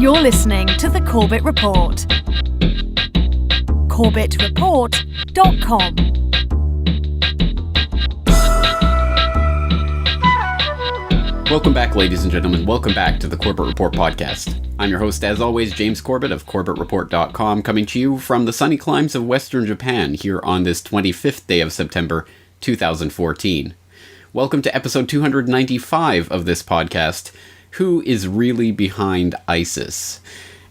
You're listening to The Corbett Report. CorbettReport.com. Welcome back, ladies and gentlemen. Welcome back to the Corbett Report podcast. I'm your host, as always, James Corbett of CorbettReport.com, coming to you from the sunny climes of Western Japan here on this 25th day of September, 2014. Welcome to episode 295 of this podcast, Who is Really Behind ISIS?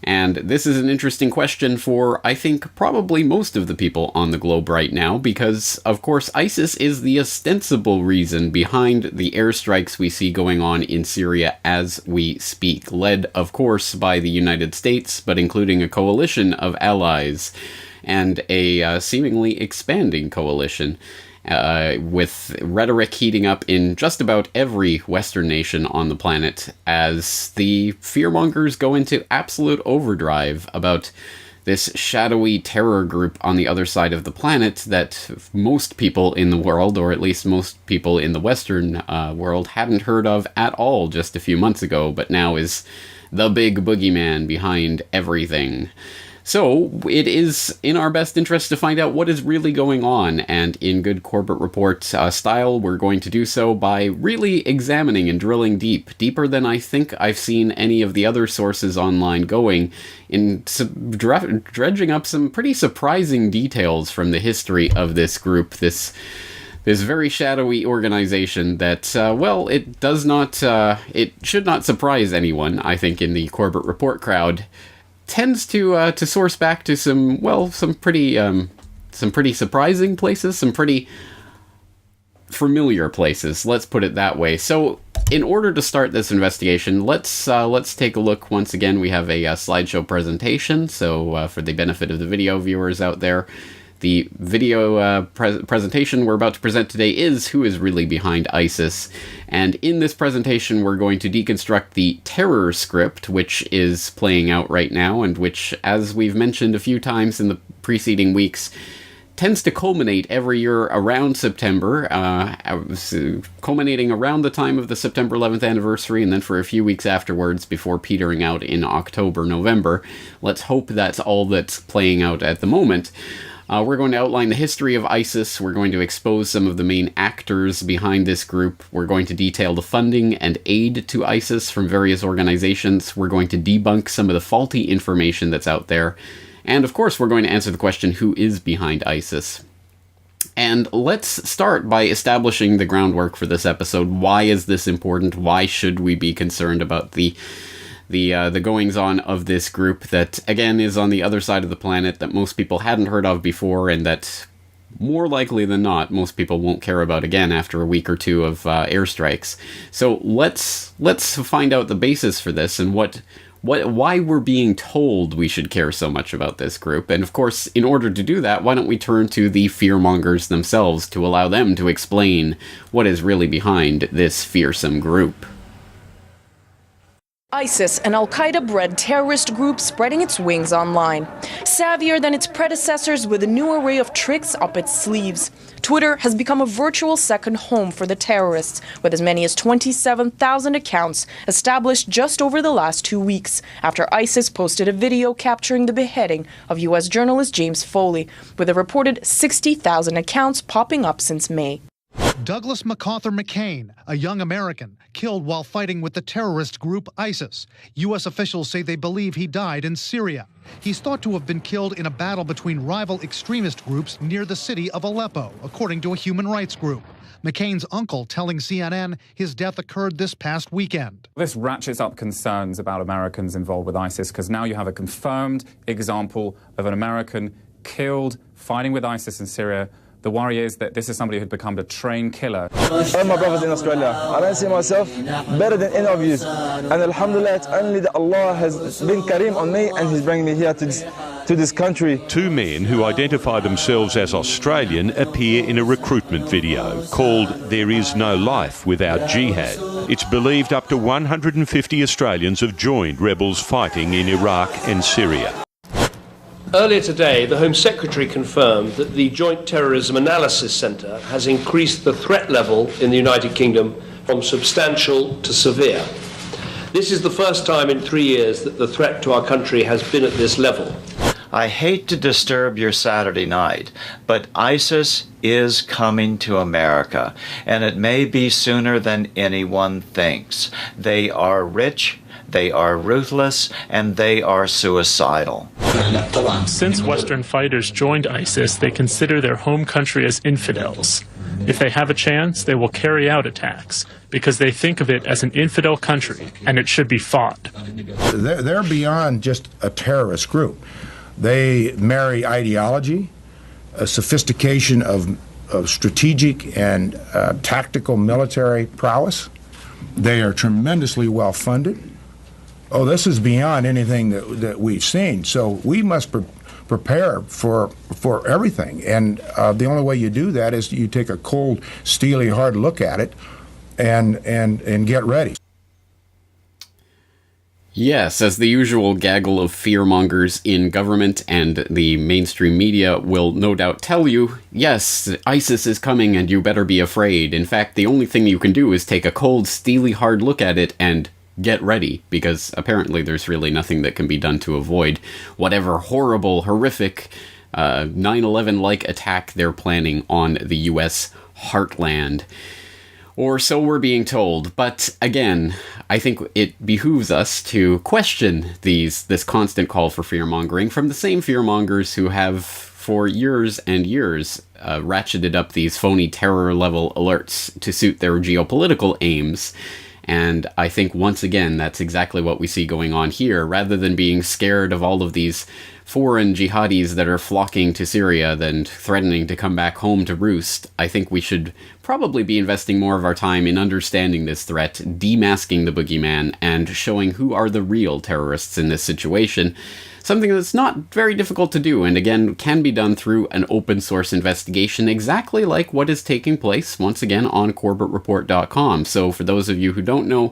And this is an interesting question for, I think, probably most of the people on the globe right now, because, of course, ISIS is the ostensible reason behind the airstrikes we see going on in Syria as we speak, led, of course, by the United States, but including a coalition of allies, and a seemingly expanding coalition. With rhetoric heating up in just about every Western nation on the planet as the fearmongers go into absolute overdrive about this shadowy terror group on the other side of the planet that most people in the world, or at least most people in the Western world, hadn't heard of at all just a few months ago, but now is the big boogeyman behind everything. So, it is in our best interest to find out what is really going on, and in good Corbett Report style, we're going to do so by really examining and drilling deeper than I think I've seen any of the other sources online going, in dredging up some pretty surprising details from the history of this group, this very shadowy organization that, it does not, it should not surprise anyone, I think, in the Corbett Report crowd. Tends to source back to some pretty surprising places, some pretty familiar places. Let's put it that way. So, in order to start this investigation, let's take a look. Once again, we have a slideshow presentation. So, for the benefit of the video viewers out there, the video presentation we're about to present today is Who is Really Behind ISIS? And in this presentation, we're going to deconstruct the terror script, which is playing out right now, and which, as we've mentioned a few times in the preceding weeks, tends to culminate every year around September, culminating around the time of the September 11th anniversary, and then for a few weeks afterwards before petering out in October, November. Let's hope that's all that's playing out at the moment. We're going to outline the history of ISIS, we're going to expose some of the main actors behind this group, we're going to detail the funding and aid to ISIS from various organizations, we're going to debunk some of the faulty information that's out there, and of course we're going to answer the question, who is behind ISIS? And let's start by establishing the groundwork for this episode. Why is this important? Why should we be concerned about the goings-on of this group that, again, is on the other side of the planet, that most people hadn't heard of before, and that, more likely than not, most people won't care about again after a week or two of airstrikes. So let's find out the basis for this, and why we're being told we should care so much about this group. And of course, in order to do that, why don't we turn to the fearmongers themselves to allow them to explain what is really behind this fearsome group. ISIS, an al-Qaeda-bred terrorist group spreading its wings online. Savvier than its predecessors with a new array of tricks up its sleeves. Twitter has become a virtual second home for the terrorists, with as many as 27,000 accounts established just over the last 2 weeks, after ISIS posted a video capturing the beheading of U.S. journalist James Foley, with a reported 60,000 accounts popping up since May. Douglas MacArthur McCain, a young American, killed while fighting with the terrorist group ISIS. U.S. officials say they believe he died in Syria. He's thought to have been killed in a battle between rival extremist groups near the city of Aleppo, according to a human rights group. McCain's uncle telling CNN his death occurred this past weekend. This ratchets up concerns about Americans involved with ISIS, because now you have a confirmed example of an American killed fighting with ISIS in Syria. The worry is that this is somebody who'd become a trained killer. I'm my brothers in Australia, and I see myself better than any of you. And alhamdulillah, it's only that Allah has been Kareem on me, and He's bringing me here to this country. Two men who identify themselves as Australian appear in a recruitment video called There Is No Life Without Jihad. It's believed up to 150 Australians have joined rebels fighting in Iraq and Syria. Earlier today, the Home Secretary confirmed that the Joint Terrorism Analysis Centre has increased the threat level in the United Kingdom from substantial to severe. This is the first time in 3 years that the threat to our country has been at this level. I hate to disturb your Saturday night, but ISIS is coming to America, and it may be sooner than anyone thinks. They are rich, they are ruthless, and they are suicidal. Since Western fighters joined ISIS, they consider their home country as infidels. If they have a chance, they will carry out attacks, because they think of it as an infidel country, and it should be fought. They're beyond just a terrorist group. They marry ideology, a sophistication of strategic and tactical military prowess. They are tremendously well funded. Oh, this is beyond anything that we've seen. So we must prepare for everything. And the only way you do that is you take a cold, steely, hard look at it and get ready. Yes, as the usual gaggle of fearmongers in government and the mainstream media will no doubt tell you, yes, ISIS is coming and you better be afraid. In fact, the only thing you can do is take a cold, steely, hard look at it and get ready, because apparently there's really nothing that can be done to avoid whatever horrible, horrific 9/11-like attack they're planning on the U.S. heartland. Or so we're being told. But again, I think it behooves us to question this constant call for fear-mongering from the same fear-mongers who have, for years and years, ratcheted up these phony terror-level alerts to suit their geopolitical aims. And I think, once again, that's exactly what we see going on here. Rather than being scared of all of these foreign jihadis that are flocking to Syria and threatening to come back home to roost, I think we should probably be investing more of our time in understanding this threat, demasking the boogeyman, and showing who are the real terrorists in this situation. Something that's not very difficult to do, and again, can be done through an open source investigation, exactly like what is taking place, once again, on CorbettReport.com. So for those of you who don't know,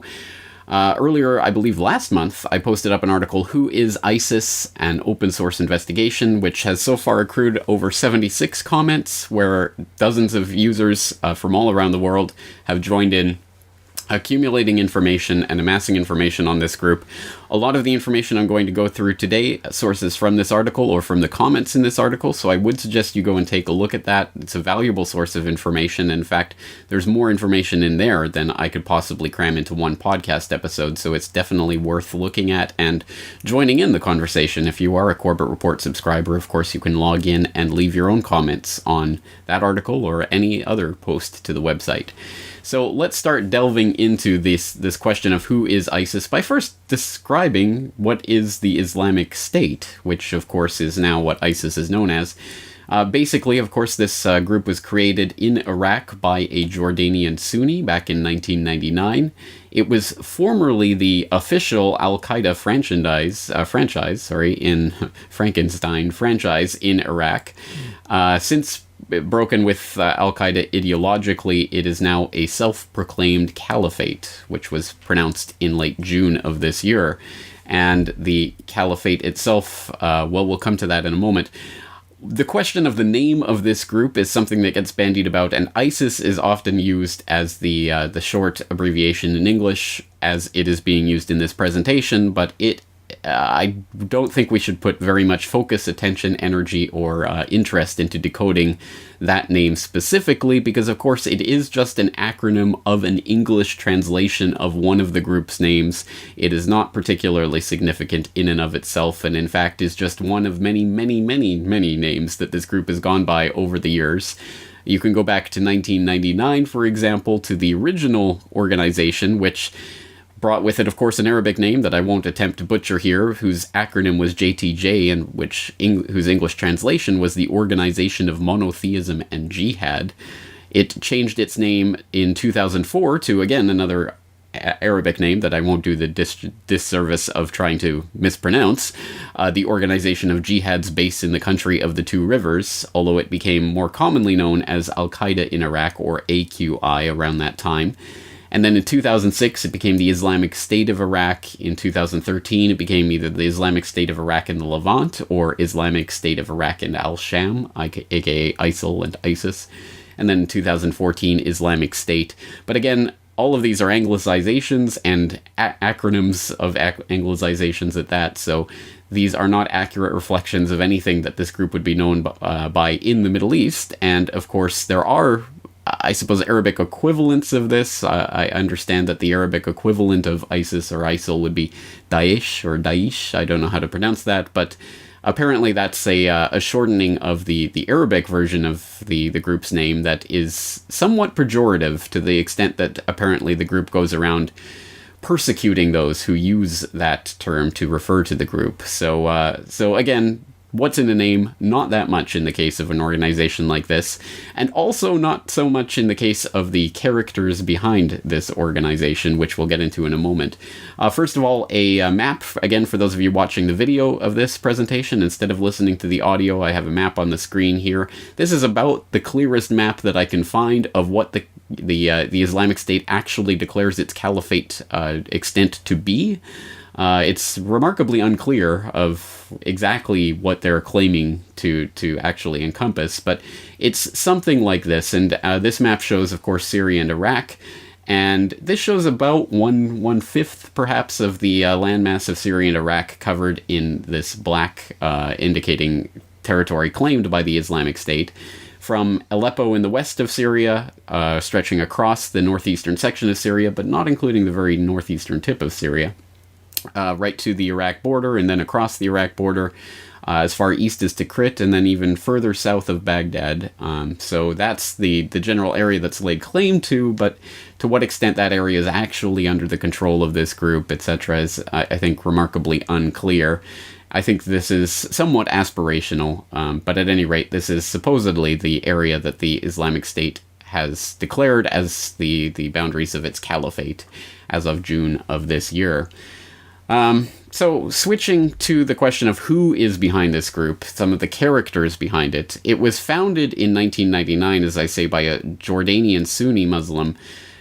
earlier, I believe last month, I posted up an article, Who is ISIS? An open source investigation, which has so far accrued over 76 comments, where dozens of users from all around the world have joined in, accumulating information and amassing information on this group. A lot of the information I'm going to go through today sources from this article or from the comments in this article, so I would suggest you go and take a look at that. It's a valuable source of information. In fact, there's more information in there than I could possibly cram into one podcast episode, so it's definitely worth looking at and joining in the conversation. If you are a Corbett Report subscriber, of course, you can log in and leave your own comments on that article or any other post to the website. So let's start delving into this question of who is ISIS by first describing what is the Islamic State, which of course is now what ISIS is known as. Basically, of course, this group was created in Iraq by a Jordanian Sunni back in 1999. It was formerly the official Al-Qaeda franchise in Frankenstein franchise in Iraq. Since broken with Al-Qaeda ideologically, it is now a self-proclaimed caliphate, which was pronounced in late June of this year. And the caliphate itself, we'll come to that in a moment. The question of the name of this group is something that gets bandied about, and ISIS is often used as the short abbreviation in English, as it is being used in this presentation, but I don't think we should put very much focus, attention, energy, or interest into decoding that name specifically, because of course it is just an acronym of an English translation of one of the group's names. It is not particularly significant in and of itself, and in fact is just one of many, many, many, many names that this group has gone by over the years. You can go back to 1999, for example, to the original organization, which brought with it, of course, an Arabic name that I won't attempt to butcher here, whose acronym was JTJ, and whose English translation was the Organization of Monotheism and Jihad. It changed its name in 2004 to, again, another Arabic name that I won't do the disservice of trying to mispronounce, the Organization of Jihad's base in the country of the Two Rivers, although it became more commonly known as Al-Qaeda in Iraq, or AQI, around that time. And then in 2006, it became the Islamic State of Iraq. In 2013, it became either the Islamic State of Iraq and the Levant or Islamic State of Iraq and Al-Sham, aka ISIL and ISIS. And then in 2014, Islamic State. But again, all of these are anglicizations and acronyms of anglicizations at that, so these are not accurate reflections of anything that this group would be known by in the Middle East. And of course, there are, I suppose, Arabic equivalents of this. I understand that the Arabic equivalent of ISIS or ISIL would be Daesh or Daesh. I don't know how to pronounce that, but apparently that's a shortening of the Arabic version of the group's name that is somewhat pejorative, to the extent that apparently the group goes around persecuting those who use that term to refer to the group. So again, what's in a name? Not that much in the case of an organization like this, and also not so much in the case of the characters behind this organization, which we'll get into in a moment. First of all, a map, again, for those of you watching the video of this presentation, instead of listening to the audio, I have a map on the screen here. This is about the clearest map that I can find of what the Islamic State actually declares its caliphate extent to be. It's remarkably unclear of exactly what they're claiming to actually encompass, but it's something like this. And this map shows, of course, Syria and Iraq, and this shows about one-fifth, perhaps, of the landmass of Syria and Iraq covered in this black, indicating territory claimed by the Islamic State. From Aleppo in the west of Syria, stretching across the northeastern section of Syria, but not including the very northeastern tip of Syria, right to the Iraq border, and then across the Iraq border as far east as Tikrit, and then even further south of Baghdad. So that's the general area that's laid claim to, but to what extent that area is actually under the control of this group, etc., is, I think, remarkably unclear. I think this is somewhat aspirational, but at any rate, this is supposedly the area that the Islamic State has declared as the boundaries of its caliphate as of June of this year. So switching to the question of who is behind this group, some of the characters behind it. It was founded in 1999, as I say, by a Jordanian Sunni Muslim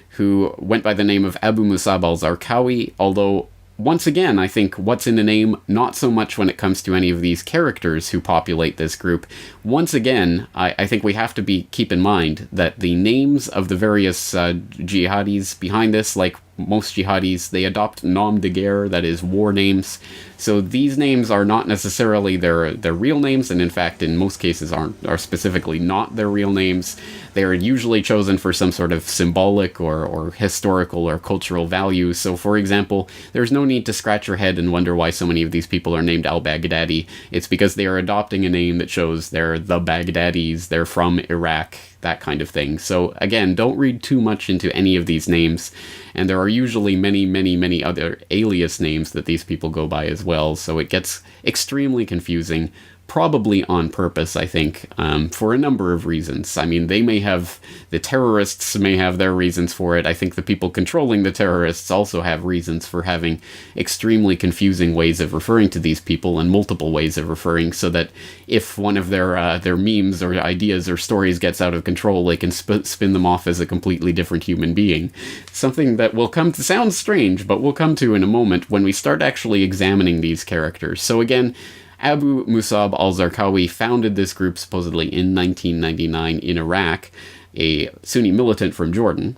who went by the name of Abu Musab al-Zarqawi, although once again, I think what's in the name, not so much when it comes to any of these characters who populate this group. Once again, I think we have to keep in mind that the names of the various jihadis behind this, like most jihadis, they adopt nom de guerre, that is, war names. So these names are not necessarily their real names, and in fact, in most cases, are specifically not their real names. They are usually chosen for some sort of symbolic or historical or cultural value. So, for example, there's no need to scratch your head and wonder why so many of these people are named al-Baghdadi. It's because they are adopting a name that shows they're the Baghdadis, they're from Iraq, that kind of thing. So again, don't read too much into any of these names, and there are usually many, many, many other alias names that these people go by as well, so it gets extremely confusing, probably on purpose, I think, for a number of reasons. I mean, the terrorists may have their reasons for it. I think the people controlling the terrorists also have reasons for having extremely confusing ways of referring to these people, and multiple ways of referring, so that if one of their memes or ideas or stories gets out of control, they can spin them off as a completely different human being. Something that will come to sound strange, but we'll come to in a moment when we start actually examining these characters. So again, Abu Musab al-Zarqawi founded this group supposedly in 1999 in Iraq, a Sunni militant from Jordan.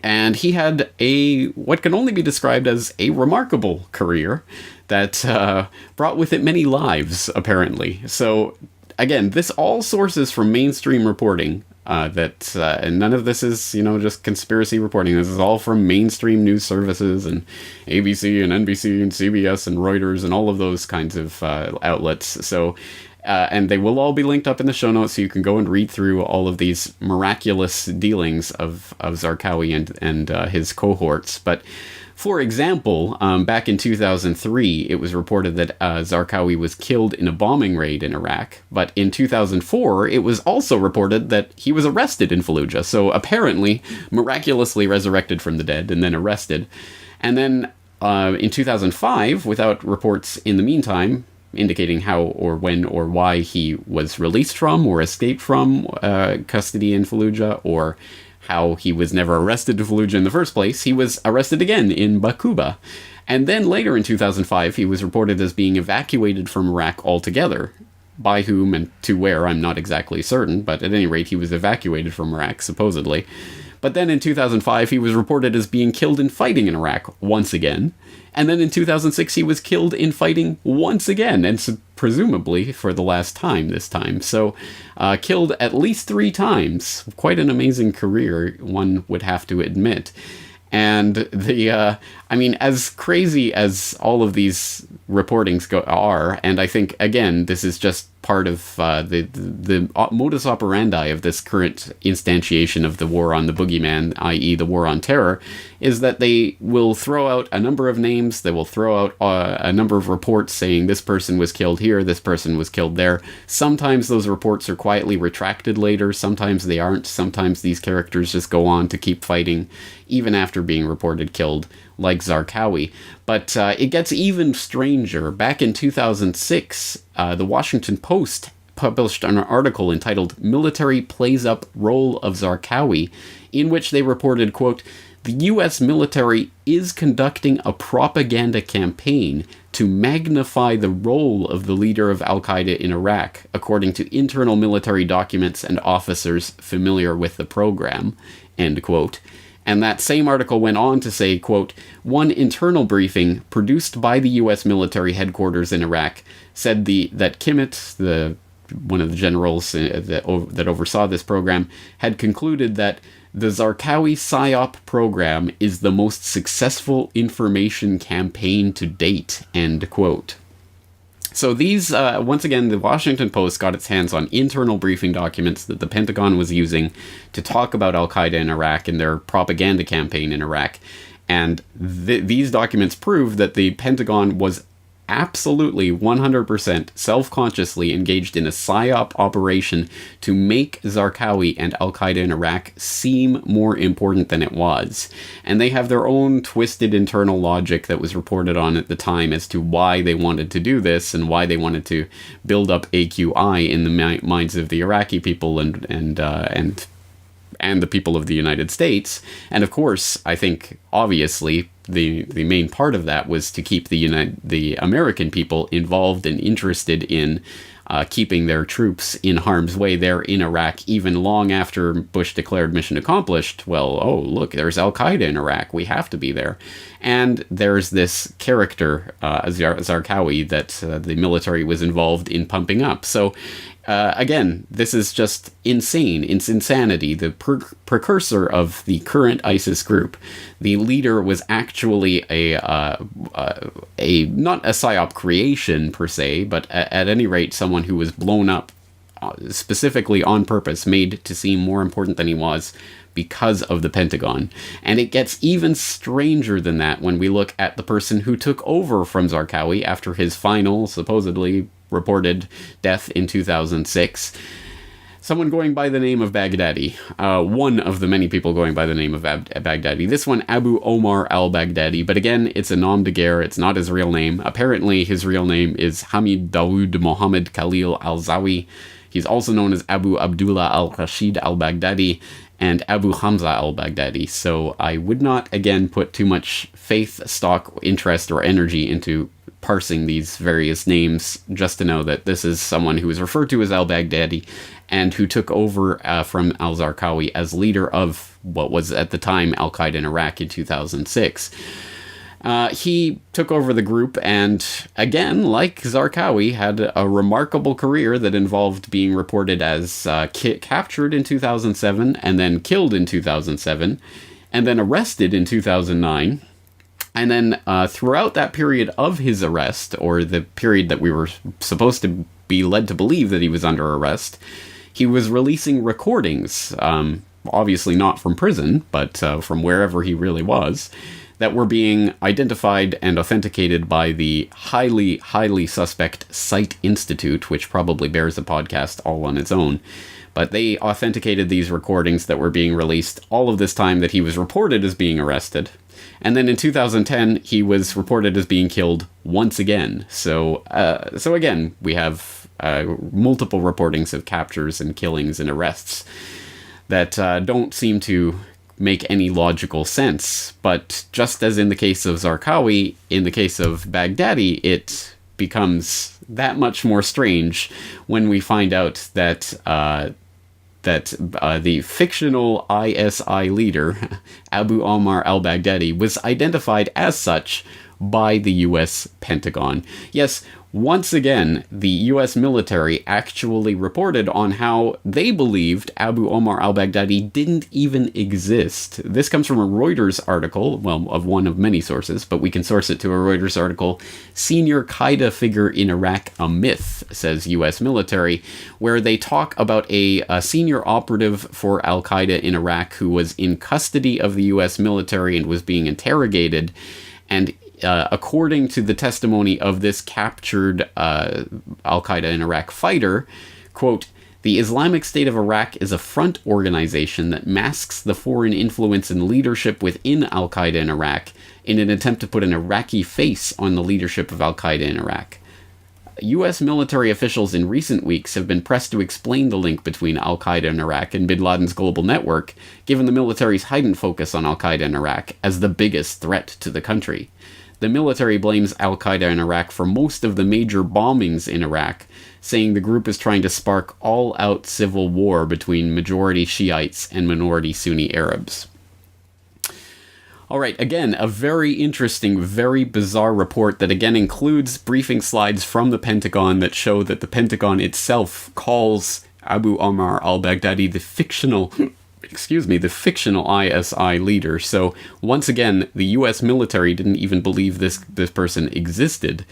And he had what can only be described as a remarkable career that brought with it many lives, apparently. So, again, this all sources from mainstream reporting. And none of this is, just conspiracy reporting. This is all from mainstream news services and ABC and NBC and CBS and Reuters and all of those kinds of outlets. So, and they will all be linked up in the show notes, so you can go and read through all of these miraculous dealings of Zarqawi and his cohorts. But for example, back in 2003, it was reported that Zarqawi was killed in a bombing raid in Iraq. But in 2004, it was also reported that he was arrested in Fallujah. So apparently, miraculously resurrected from the dead and then arrested. And then in 2005, without reports in the meantime indicating how or when or why he was released from or escaped from custody in Fallujah, or how he was never arrested in Fallujah in the first place, he was arrested again in Bakuba. And then later in 2005, he was reported as being evacuated from Iraq altogether. By whom and to where, I'm not exactly certain, but at any rate, he was evacuated from Iraq, supposedly. But then in 2005, he was reported as being killed in fighting in Iraq once again. And then in 2006, he was killed in fighting once again, and presumably for the last time this time. So, killed at least 3 times. Quite an amazing career, one would have to admit. And as crazy as all of these reportings are, and I think, again, this is just part of the modus operandi of this current instantiation of the war on the boogeyman, i.e. the war on terror, is that they will throw out a number of names, they will throw out a number of reports saying this person was killed here, this person was killed there. Sometimes those reports are quietly retracted later, sometimes they aren't, sometimes these characters just go on to keep fighting, even after being reported killed, like Zarqawi. But it gets even stranger. Back in 2006, the Washington Post published an article entitled "Military Plays Up Role of Zarqawi," in which they reported, quote, "The U.S. military is conducting a propaganda campaign to magnify the role of the leader of al-Qaeda in Iraq, according to internal military documents and officers familiar with the program," end quote. And that same article went on to say, quote, "One internal briefing produced by the U.S. military headquarters in Iraq said that Kimmett, one of the generals that oversaw this program, had concluded that the Zarqawi PSYOP program is the most successful information campaign to date," end quote. So these, once again, the Washington Post got its hands on internal briefing documents that the Pentagon was using to talk about al-Qaeda in Iraq and their propaganda campaign in Iraq. And these documents prove that the Pentagon was absolutely 100% self-consciously engaged in a PSYOP operation to make Zarqawi and al-Qaeda in Iraq seem more important than it was. And they have their own twisted internal logic that was reported on at the time as to why they wanted to do this and why they wanted to build up AQI in the minds of the Iraqi people and the people of the United States. And of course, I think, obviously, the main part of that was to keep the American people involved and interested in keeping their troops in harm's way there in Iraq, even long after Bush declared mission accomplished. Well, oh, look, there's al-Qaeda in Iraq. We have to be there. And there's this character, Zarqawi, that the military was involved in pumping up. So, again, this is just insane. It's insanity. The precursor of the current ISIS group, the leader was actually not a PSYOP creation per se, but at any rate, someone who was blown up specifically on purpose, made to seem more important than he was because of the Pentagon. And it gets even stranger than that when we look at the person who took over from Zarqawi after his final, supposedly reported death in 2006. Someone going by the name of Baghdadi. One of the many people going by the name of Baghdadi. This one, Abu Omar al-Baghdadi. But again, it's a nom de guerre. It's not his real name. Apparently, his real name is Hamid Dawood Mohammed Khalil al-Zawi. He's also known as Abu Abdullah al-Rashid al-Baghdadi and Abu Hamza al-Baghdadi. So I would not, again, put too much faith, stock, interest, or energy into parsing these various names, just to know that this is someone who is referred to as al-Baghdadi and who took over from al-Zarqawi as leader of what was at the time al-Qaeda in Iraq in 2006. He took over the group and, again, like Zarqawi, had a remarkable career that involved being reported as captured in 2007 and then killed in 2007 and then arrested in 2009. And then throughout that period of his arrest, or the period that we were supposed to be led to believe that he was under arrest, he was releasing recordings, obviously not from prison, but from wherever he really was, that were being identified and authenticated by the highly, highly suspect Site Institute, which probably bears a podcast all on its own. But they authenticated these recordings that were being released all of this time that he was reported as being arrested. And then in 2010, he was reported as being killed once again. So again, we have multiple reportings of captures and killings and arrests that don't seem to make any logical sense. But just as in the case of Zarqawi, in the case of Baghdadi, it becomes that much more strange when we find out that that the fictional ISI leader, Abu Omar al-Baghdadi, was identified as such by the U.S. Pentagon. Yes, once again, the U.S. military actually reported on how they believed Abu Omar al-Baghdadi didn't even exist. This comes from a Reuters article, well, of one of many sources, but we can source it to a Reuters article, Senior Qaeda Figure in Iraq, a Myth, says U.S. military, where they talk about a senior operative for al-Qaeda in Iraq who was in custody of the U.S. military and was being interrogated, and according to the testimony of this captured al-Qaeda in Iraq fighter, quote, "The Islamic State of Iraq is a front organization that masks the foreign influence and leadership within al-Qaeda in Iraq in an attempt to put an Iraqi face on the leadership of al-Qaeda in Iraq. U.S. military officials in recent weeks have been pressed to explain the link between al-Qaeda in Iraq and bin Laden's global network, given the military's heightened focus on al-Qaeda in Iraq as the biggest threat to the country. The military blames al-Qaeda in Iraq for most of the major bombings in Iraq, saying the group is trying to spark all-out civil war between majority Shiites and minority Sunni Arabs." All right, again, a very interesting, very bizarre report that again includes briefing slides from the Pentagon that show that the Pentagon itself calls Abu Omar al-Baghdadi the fictional ISI leader. So once again, the U.S. military didn't even believe this person existed,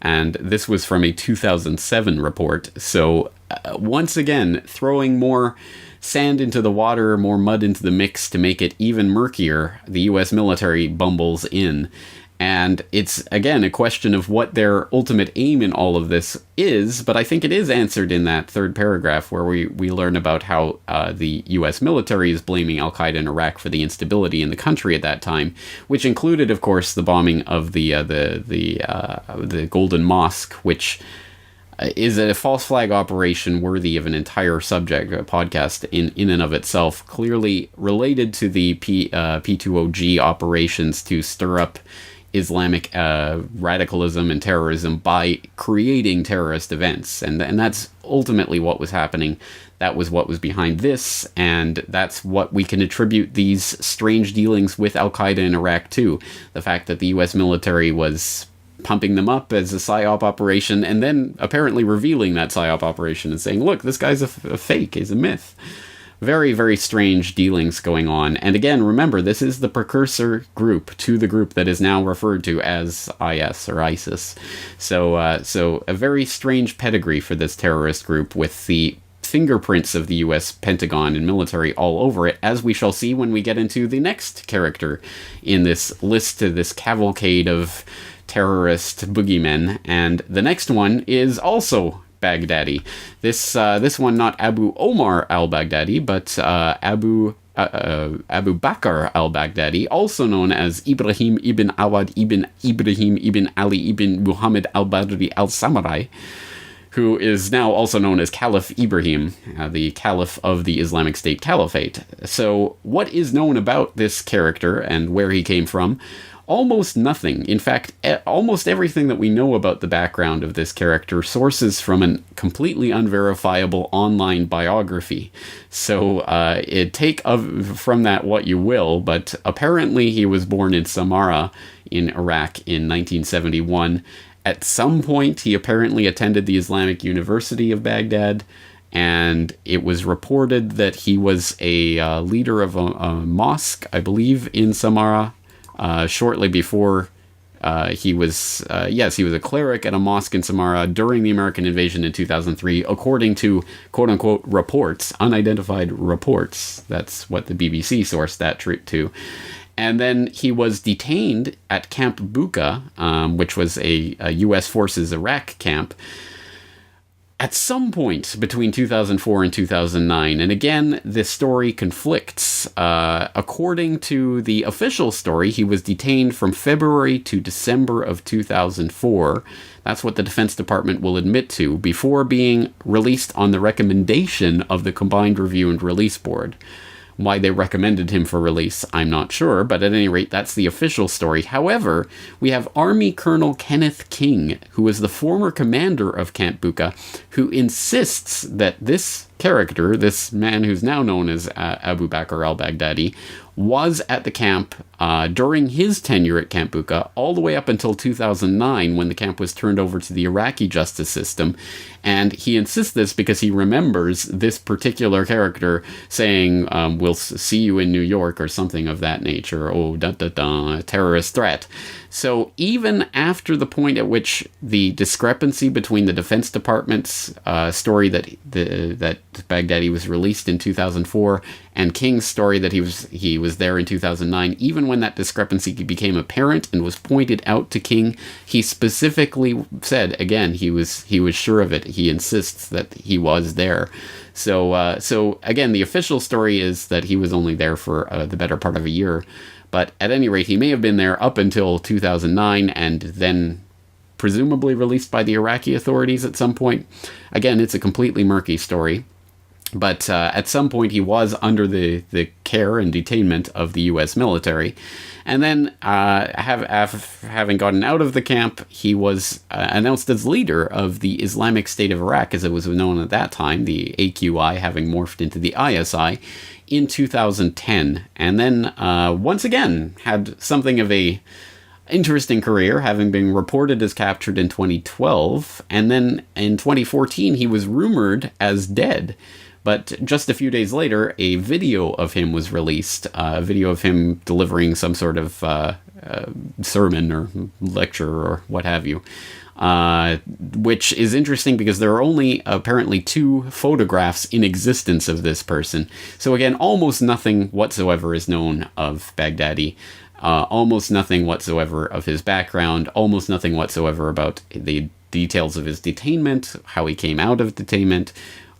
and this was from a 2007 report. So once again, throwing more sand into the water, more mud into the mix to make it even murkier, the U.S. military bumbles in. And it's, again, a question of what their ultimate aim in all of this is, but I think it is answered in that third paragraph where we learn about how the U.S. military is blaming al-Qaeda in Iraq for the instability in the country at that time, which included, of course, the bombing of the Golden Mosque, which is a false flag operation worthy of an entire subject, a podcast in and of itself, clearly related to the P2OG operations to stir up Islamic radicalism and terrorism by creating terrorist events. And that's ultimately what was happening. That was what was behind this, and that's what we can attribute these strange dealings with al-Qaeda in Iraq to. The fact that the U.S. military was pumping them up as a PSYOP operation, and then apparently revealing that PSYOP operation and saying, look, this guy's a fake, he's a myth. Very, very strange dealings going on. And again, remember, this is the precursor group to the group that is now referred to as IS or ISIS. So a very strange pedigree for this terrorist group with the fingerprints of the U.S. Pentagon and military all over it, as we shall see when we get into the next character in this list, this cavalcade of terrorist boogeymen. And the next one is also Baghdadi. This one not Abu Omar al-Baghdadi, but Abu Bakr al-Baghdadi, also known as Ibrahim ibn Awad ibn Ibrahim ibn Ali ibn Muhammad al-Badri al-Samurai, who is now also known as Caliph Ibrahim, the Caliph of the Islamic State Caliphate. So what is known about this character and where he came from? Almost nothing. In fact, almost everything that we know about the background of this character sources from a completely unverifiable online biography. So take from that what you will, but apparently he was born in Samarra in Iraq in 1971. At some point, he apparently attended the Islamic University of Baghdad, and it was reported that he was a leader of a mosque, I believe, in Samarra. Shortly before he was a cleric at a mosque in Samarra during the American invasion in 2003, according to quote-unquote reports, unidentified reports. That's what the BBC sourced that to. And then he was detained at Camp Bucca, which was a U.S. Forces Iraq camp, at some point between 2004 and 2009. And again, this story conflicts. According to the official story, he was detained from February to December of 2004. That's what the Defense Department will admit to, before being released on the recommendation of the Combined Review and Release Board. Why they recommended him for release, I'm not sure, but at any rate, that's the official story. However, we have Army Colonel Kenneth King, who is the former commander of Camp Bucca, who insists that this character, this man who's now known as Abu Bakr al-Baghdadi, was at the camp during his tenure at Camp Bucca all the way up until 2009, when the camp was turned over to the Iraqi justice system. And he insists this because he remembers this particular character saying, we'll see you in New York, or something of that nature. Oh, terrorist threat. So even after the point at which the discrepancy between the Defense Department's story that Baghdadi was released in 2004 and King's story that he was there in 2009, even when that discrepancy became apparent and was pointed out to King, he specifically said, again, he was sure of it. He insists that he was there. So again, the official story is that he was only there for the better part of a year. But at any rate, he may have been there up until 2009 and then presumably released by the Iraqi authorities at some point. Again, it's a completely murky story. But at some point, he was under the care and detainment of the U.S. military. And then, having gotten out of the camp, he was announced as leader of the Islamic State of Iraq, as it was known at that time, the AQI having morphed into the ISI, in 2010. And then, once again, had something of a interesting career, having been reported as captured in 2012. And then, in 2014, he was rumored as dead. But just a few days later, a video of him was released, a video of him delivering some sort of sermon or lecture or what have you, which is interesting because there are only apparently 2 photographs in existence of this person. So again, almost nothing whatsoever is known of Baghdadi, almost nothing whatsoever of his background, almost nothing whatsoever about the details of his detainment, how he came out of detainment,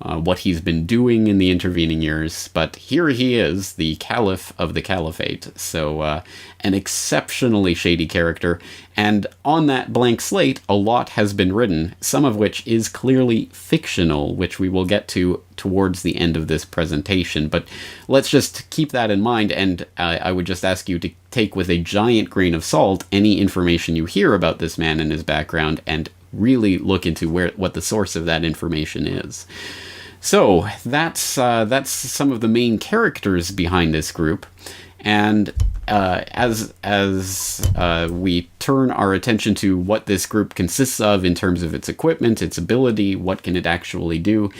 what he's been doing in the intervening years. But here he is, the Caliph of the Caliphate. So an exceptionally shady character. And on that blank slate, a lot has been written, some of which is clearly fictional, which we will get to towards the end of this presentation. But let's just keep that in mind, and I would just ask you to take with a giant grain of salt any information you hear about this man and his background, and really look into what the source of that information is. So that's some of the main characters behind this group, and as we turn our attention to what this group consists of in terms of its equipment, its ability, what can it actually do,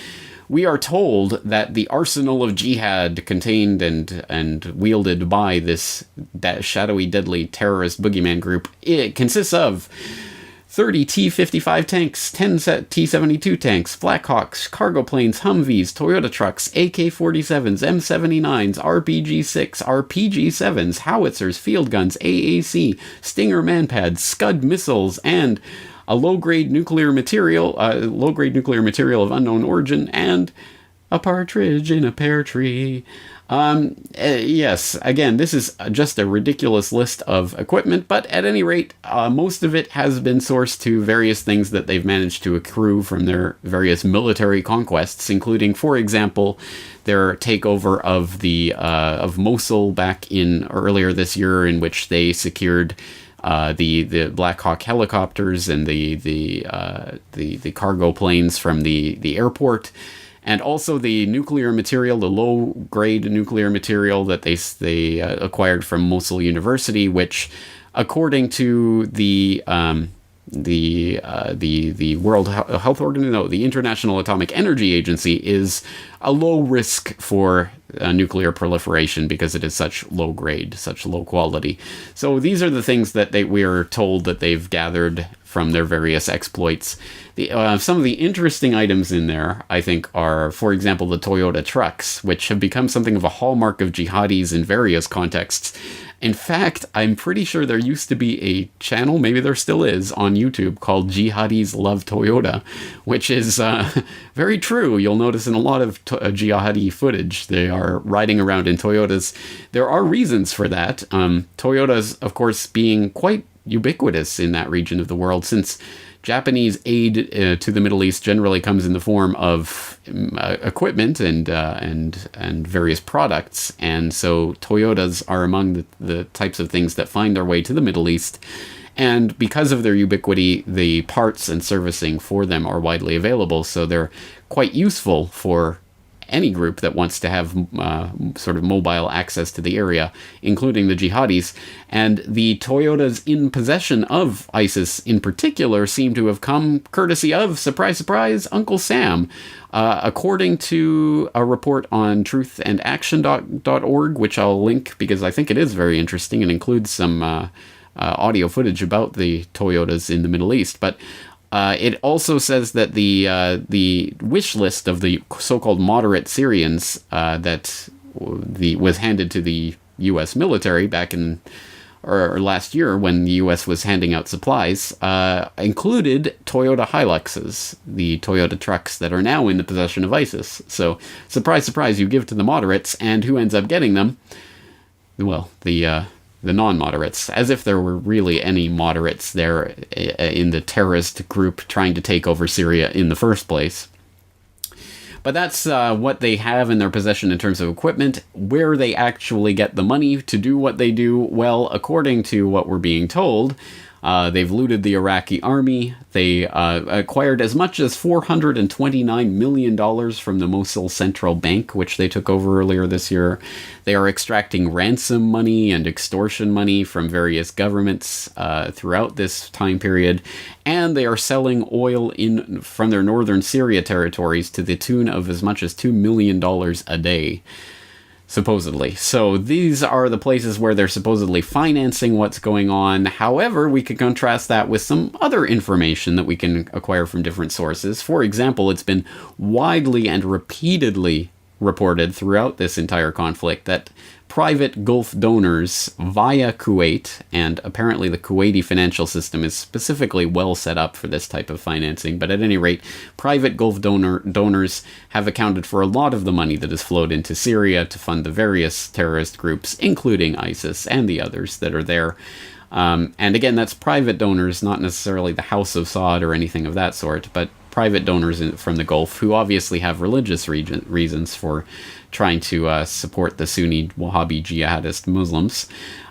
we are told that the arsenal of jihad contained and wielded by that shadowy, deadly terrorist boogeyman group, it consists of 30 T-55 tanks, 10 T-72 tanks, Blackhawks, cargo planes, Humvees, Toyota trucks, AK-47s, M79s, RPG-6, RPG-7s, howitzers, field guns, AAC, Stinger manpads, Scud missiles, and a low-grade nuclear material of unknown origin, and a partridge in a pear tree. Yes, again, this is just a ridiculous list of equipment, but at any rate, most of it has been sourced to various things that they've managed to accrue from their various military conquests, including, for example, their takeover of Mosul back in earlier this year, in which they secured the Black Hawk helicopters and the cargo planes from the airport. And also the nuclear material, the low-grade nuclear material that they acquired from Mosul University, which, according to the World Health Organization, no, the International Atomic Energy Agency, is a low risk for nuclear proliferation because it is such low grade, such low quality. So these are the things that we are told that they've gathered from their various exploits. Some of the interesting items in there, I think, are, for example, the Toyota trucks, which have become something of a hallmark of jihadis in various contexts. In fact, I'm pretty sure there used to be a channel, maybe there still is, on YouTube called Jihadis Love Toyota, which is very true. You'll notice in a lot of jihadi footage, they are riding around in Toyotas. There are reasons for that. Toyotas, of course, being quite ubiquitous in that region of the world, since Japanese aid to the Middle East generally comes in the form of equipment and various products, and so Toyotas are among the types of things that find their way to the Middle East. And because of their ubiquity, the parts and servicing for them are widely available, so they're quite useful for any group that wants to have sort of mobile access to the area, including the jihadis. And the Toyotas in possession of ISIS in particular seem to have come courtesy of, surprise, surprise, Uncle Sam. According to a report on truthandaction.org, which I'll link because I think it is very interesting and includes some audio footage about the Toyotas in the Middle East. But it also says that the wish list of the so-called moderate Syrians that was handed to the U.S. military back in or last year when the U.S. was handing out supplies, included Toyota Hiluxes, the Toyota trucks that are now in the possession of ISIS. So, surprise, surprise, you give to the moderates, and who ends up getting them? Well, the non-moderates, as if there were really any moderates there in the terrorist group trying to take over Syria in the first place. But that's what they have in their possession in terms of equipment. Where they actually get the money to do what they do, well, according to what we're being told, they've looted the Iraqi army. They acquired as much as $429 million from the Mosul Central Bank, which they took over earlier this year. They are extracting ransom money and extortion money from various governments throughout this time period. And they are selling oil from their northern Syria territories to the tune of as much as $2 million a day. Supposedly. So these are the places where they're supposedly financing what's going on. However, we could contrast that with some other information that we can acquire from different sources. For example, it's been widely and repeatedly reported throughout this entire conflict that private Gulf donors via Kuwait, and apparently the Kuwaiti financial system is specifically well set up for this type of financing, but at any rate, private Gulf donors have accounted for a lot of the money that has flowed into Syria to fund the various terrorist groups, including ISIS and the others that are there. And again, that's private donors, not necessarily the House of Saud or anything of that sort, but private donors from the Gulf who obviously have religious reasons for trying to support the Sunni Wahhabi jihadist Muslims.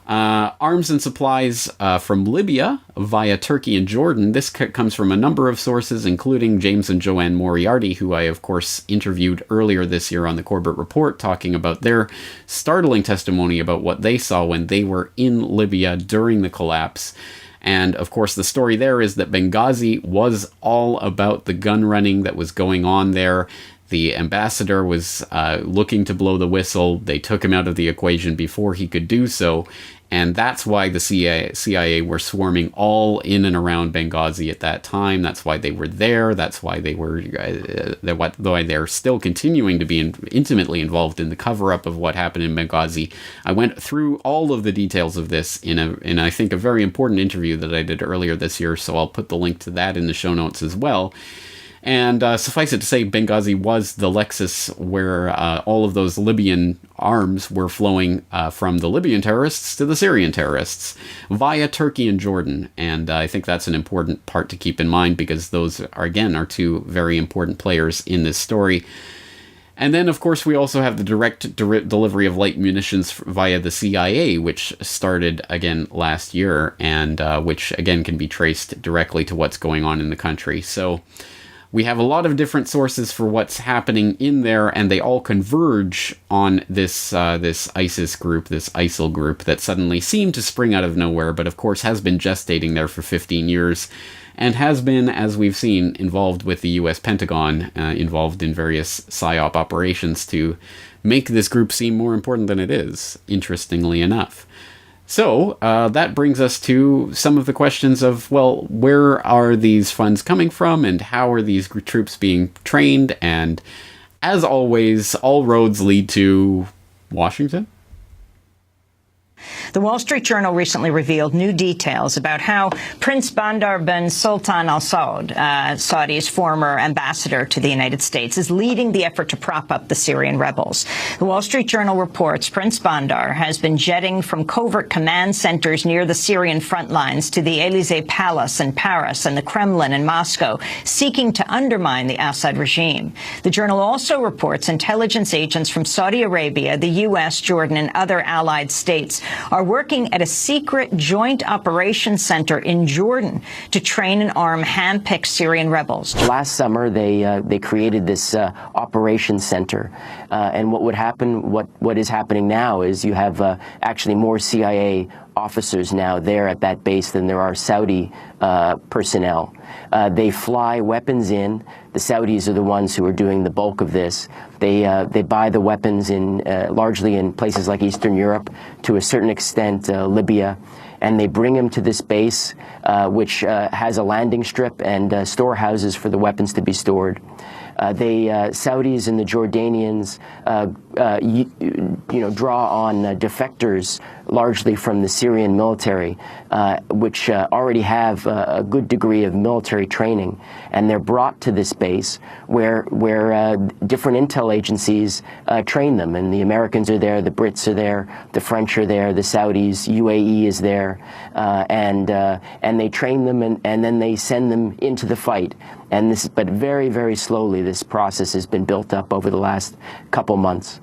Arms and supplies from Libya via Turkey and Jordan. This comes from a number of sources, including James and Joanne Moriarty, who I, of course, interviewed earlier this year on the Corbett Report, talking about their startling testimony about what they saw when they were in Libya during the collapse. And, of course, the story there is that Benghazi was all about the gun running that was going on there. The ambassador was looking to blow the whistle. They took him out of the equation before he could do so. And that's why the CIA were swarming all in and around Benghazi at that time. That's why they were there. That's why they were, though they're still continuing to be intimately involved in the cover-up of what happened in Benghazi. I went through all of the details of this in I think, a very important interview that I did earlier this year, so I'll put the link to that in the show notes as well. And suffice it to say, Benghazi was the Lexus where all of those Libyan arms were flowing from the Libyan terrorists to the Syrian terrorists via Turkey and Jordan. And I think that's an important part to keep in mind because those, are two very important players in this story. And then, of course, we also have the direct delivery of light munitions via the CIA, which started again last year and which, again, can be traced directly to what's going on in the country. So we have a lot of different sources for what's happening in there, and they all converge on this ISIS group, this ISIL group that suddenly seemed to spring out of nowhere, but of course has been gestating there for 15 years, and has been, as we've seen, involved with the U.S. Pentagon, involved in various PSYOP operations to make this group seem more important than it is, interestingly enough. So that brings us to some of the questions of, well, where are these funds coming from and how are these troops being trained? And as always, all roads lead to Washington. The Wall Street Journal recently revealed new details about how Prince Bandar bin Sultan Al Saud, Saudi's former ambassador to the United States, is leading the effort to prop up the Syrian rebels. The Wall Street Journal reports Prince Bandar has been jetting from covert command centers near the Syrian front lines to the Élysée Palace in Paris and the Kremlin in Moscow, seeking to undermine the Assad regime. The journal also reports intelligence agents from Saudi Arabia, the U.S., Jordan, and other allied states are working at a secret joint operations center in Jordan to train and arm hand-picked Syrian rebels. Last summer, they created this operations center, and what would happen, what is happening now is you have actually more CIA officers now there at that base than there are Saudi personnel. They fly weapons in. The Saudis are the ones who are doing the bulk of this. They buy the weapons in largely in places like Eastern Europe, to a certain extent Libya, and they bring them to this base, which has a landing strip and storehouses for the weapons to be stored. Saudis and the Jordanians, draw on defectors largely from the Syrian military, which already have a good degree of military training, and they're brought to this base where different intel agencies train them, and the Americans are there, the Brits are there, the French are there, the Saudis, UAE is there, and they train them, and then they send them into the fight. But very, very slowly, this process has been built up over the last couple months.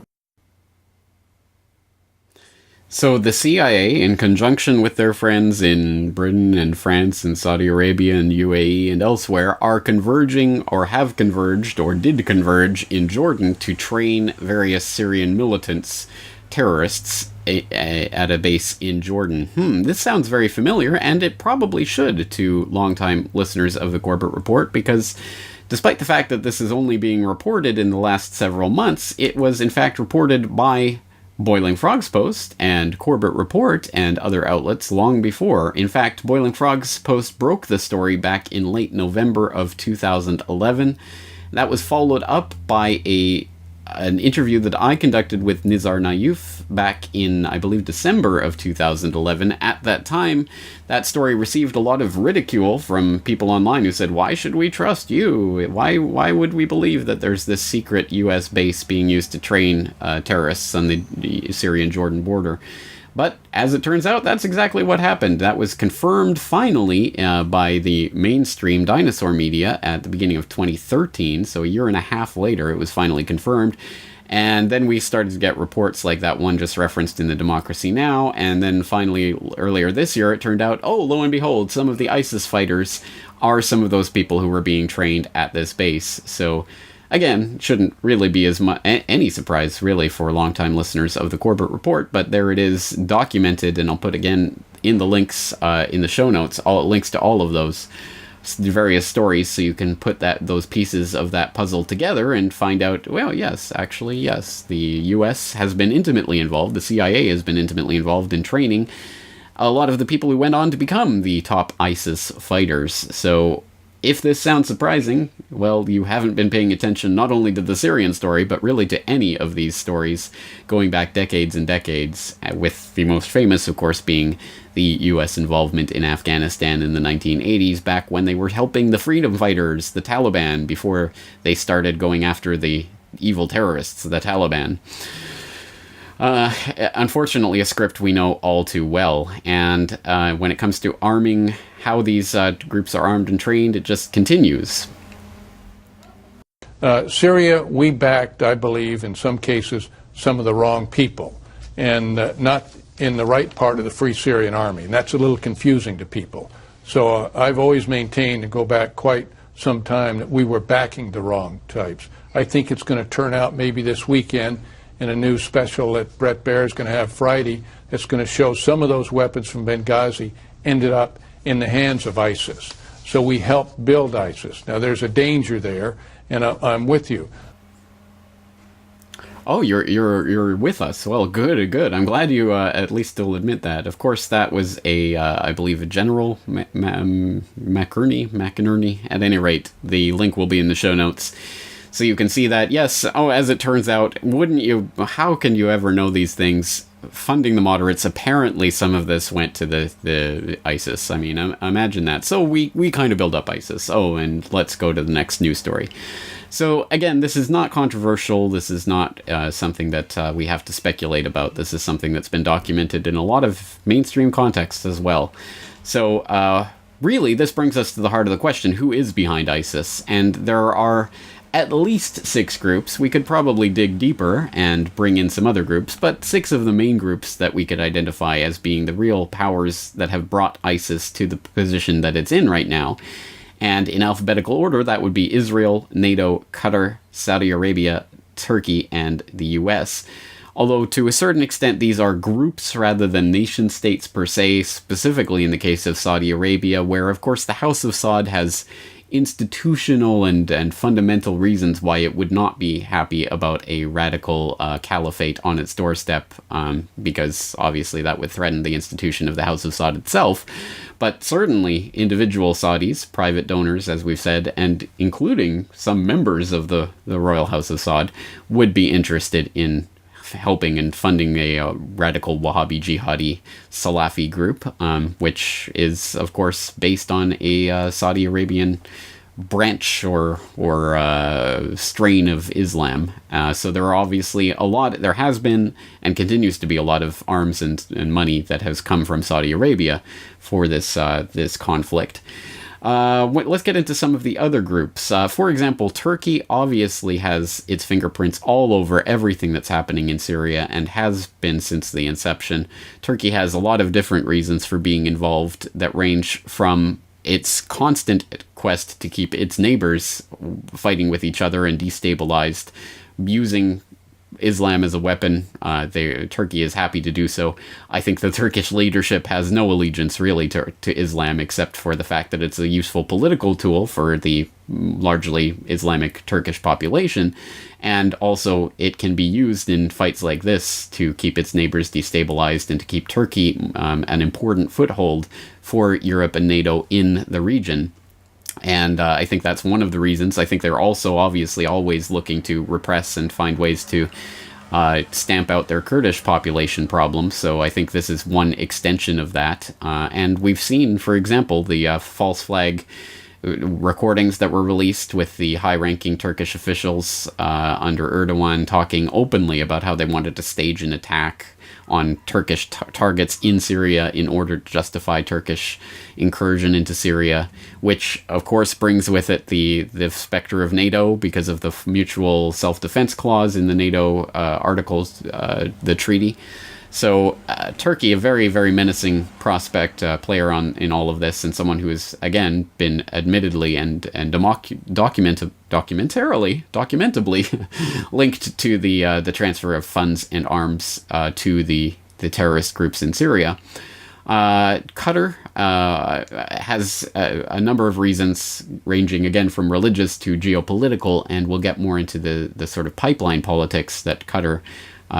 So the CIA, in conjunction with their friends in Britain and France and Saudi Arabia and UAE and elsewhere, are converging, or have converged, or did converge in Jordan to train various Syrian militants, terrorists, at a base in Jordan. This sounds very familiar, and it probably should to longtime listeners of the Corbett Report, because despite the fact that this is only being reported in the last several months, it was in fact reported by Boiling Frog's Post and Corbett Report and other outlets long before. In fact, Boiling Frog's Post broke the story back in late November of 2011. That was followed up by an interview that I conducted with Nizar Nayouf back in, I believe, December of 2011. At that time, that story received a lot of ridicule from people online who said, why should we trust you? Why would we believe that there's this secret U.S. base being used to train terrorists on the Syrian-Jordan border? But as it turns out, that's exactly what happened. That was confirmed finally by the mainstream dinosaur media at the beginning of 2013. So a year and a half later, it was finally confirmed. And then we started to get reports like that one just referenced in the Democracy Now! And then finally, earlier this year, it turned out, oh, lo and behold, some of the ISIS fighters are some of those people who were being trained at this base. So again, shouldn't really be as much any surprise, really, for longtime listeners of the Corbett Report, but there it is, documented, and I'll put again in the links in the show notes, all links to all of those various stories, so you can put those pieces of that puzzle together and find out, well, yes, actually, yes, the U.S. has been intimately involved, the CIA has been intimately involved in training a lot of the people who went on to become the top ISIS fighters. So if this sounds surprising, well, you haven't been paying attention not only to the Syrian story, but really to any of these stories going back decades and decades, with the most famous, of course, being the U.S. involvement in Afghanistan in the 1980s, back when they were helping the freedom fighters, the Taliban, before they started going after the evil terrorists, the Taliban. Unfortunately, a script we know all too well, and when it comes to arming, how these groups are armed and trained, it just continues. Syria, we backed, I believe, in some cases, some of the wrong people, and not in the right part of the Free Syrian Army, and that's a little confusing to people. So I've always maintained, and go back quite some time, that we were backing the wrong types. I think it's going to turn out maybe this weekend in a new special that Brett Baer is going to have Friday that's going to show some of those weapons from Benghazi ended up in the hands of ISIS. So we helped build ISIS. Now there's a danger there, and I'm with you. Oh, you're with us. Well, good. I'm glad you at least still admit that. Of course, that was I believe, a General McInerney. At any rate, the link will be in the show notes. So you can see that, yes, as it turns out, how can you ever know these things? Funding the moderates, apparently some of this went to the ISIS. I mean, imagine that. So we kind of build up ISIS. Oh, and let's go to the next news story. So again, this is not controversial. This is not something that we have to speculate about. This is something that's been documented in a lot of mainstream contexts as well. So really, this brings us to the heart of the question: who is behind ISIS? And there are at least 6 groups. We could probably dig deeper and bring in some other groups, but 6 of the main groups that we could identify as being the real powers that have brought ISIS to the position that it's in right now. And in alphabetical order, that would be Israel, NATO, Qatar, Saudi Arabia, Turkey, and the US. Although to a certain extent these are groups rather than nation states per se, specifically in the case of Saudi Arabia, where of course the House of Saud has institutional and fundamental reasons why it would not be happy about a radical caliphate on its doorstep, because obviously that would threaten the institution of the House of Saud itself. But certainly individual Saudis, private donors, as we've said, and including some members of the Royal House of Saud, would be interested in helping and funding a radical Wahhabi jihadi Salafi group, which is, of course, based on a Saudi Arabian branch or strain of Islam. So there are obviously there has been and continues to be a lot of arms and money that has come from Saudi Arabia for this conflict. Let's get into some of the other groups. For example, Turkey obviously has its fingerprints all over everything that's happening in Syria and has been since the inception. Turkey has a lot of different reasons for being involved that range from its constant quest to keep its neighbors fighting with each other and destabilized, using Islam as a weapon. Turkey is happy to do so. I think the Turkish leadership has no allegiance really to Islam, except for the fact that it's a useful political tool for the largely Islamic Turkish population, and also it can be used in fights like this to keep its neighbors destabilized and to keep Turkey an important foothold for Europe and NATO in the region. And I think that's one of the reasons. I think they're also obviously always looking to repress and find ways to stamp out their Kurdish population problem. So I think this is one extension of that. And we've seen, for example, the false flag recordings that were released with the high-ranking Turkish officials under Erdogan talking openly about how they wanted to stage an attack on Turkish targets in Syria in order to justify Turkish incursion into Syria, which of course brings with it the specter of NATO because of the mutual self-defense clause in the NATO articles, the treaty. So Turkey, a very, very menacing prospect player in all of this, and someone who has, again, been admittedly and documentably linked to the transfer of funds and arms to the terrorist groups in Syria. Qatar has a number of reasons, ranging again from religious to geopolitical, and we'll get more into the sort of pipeline politics that Qatar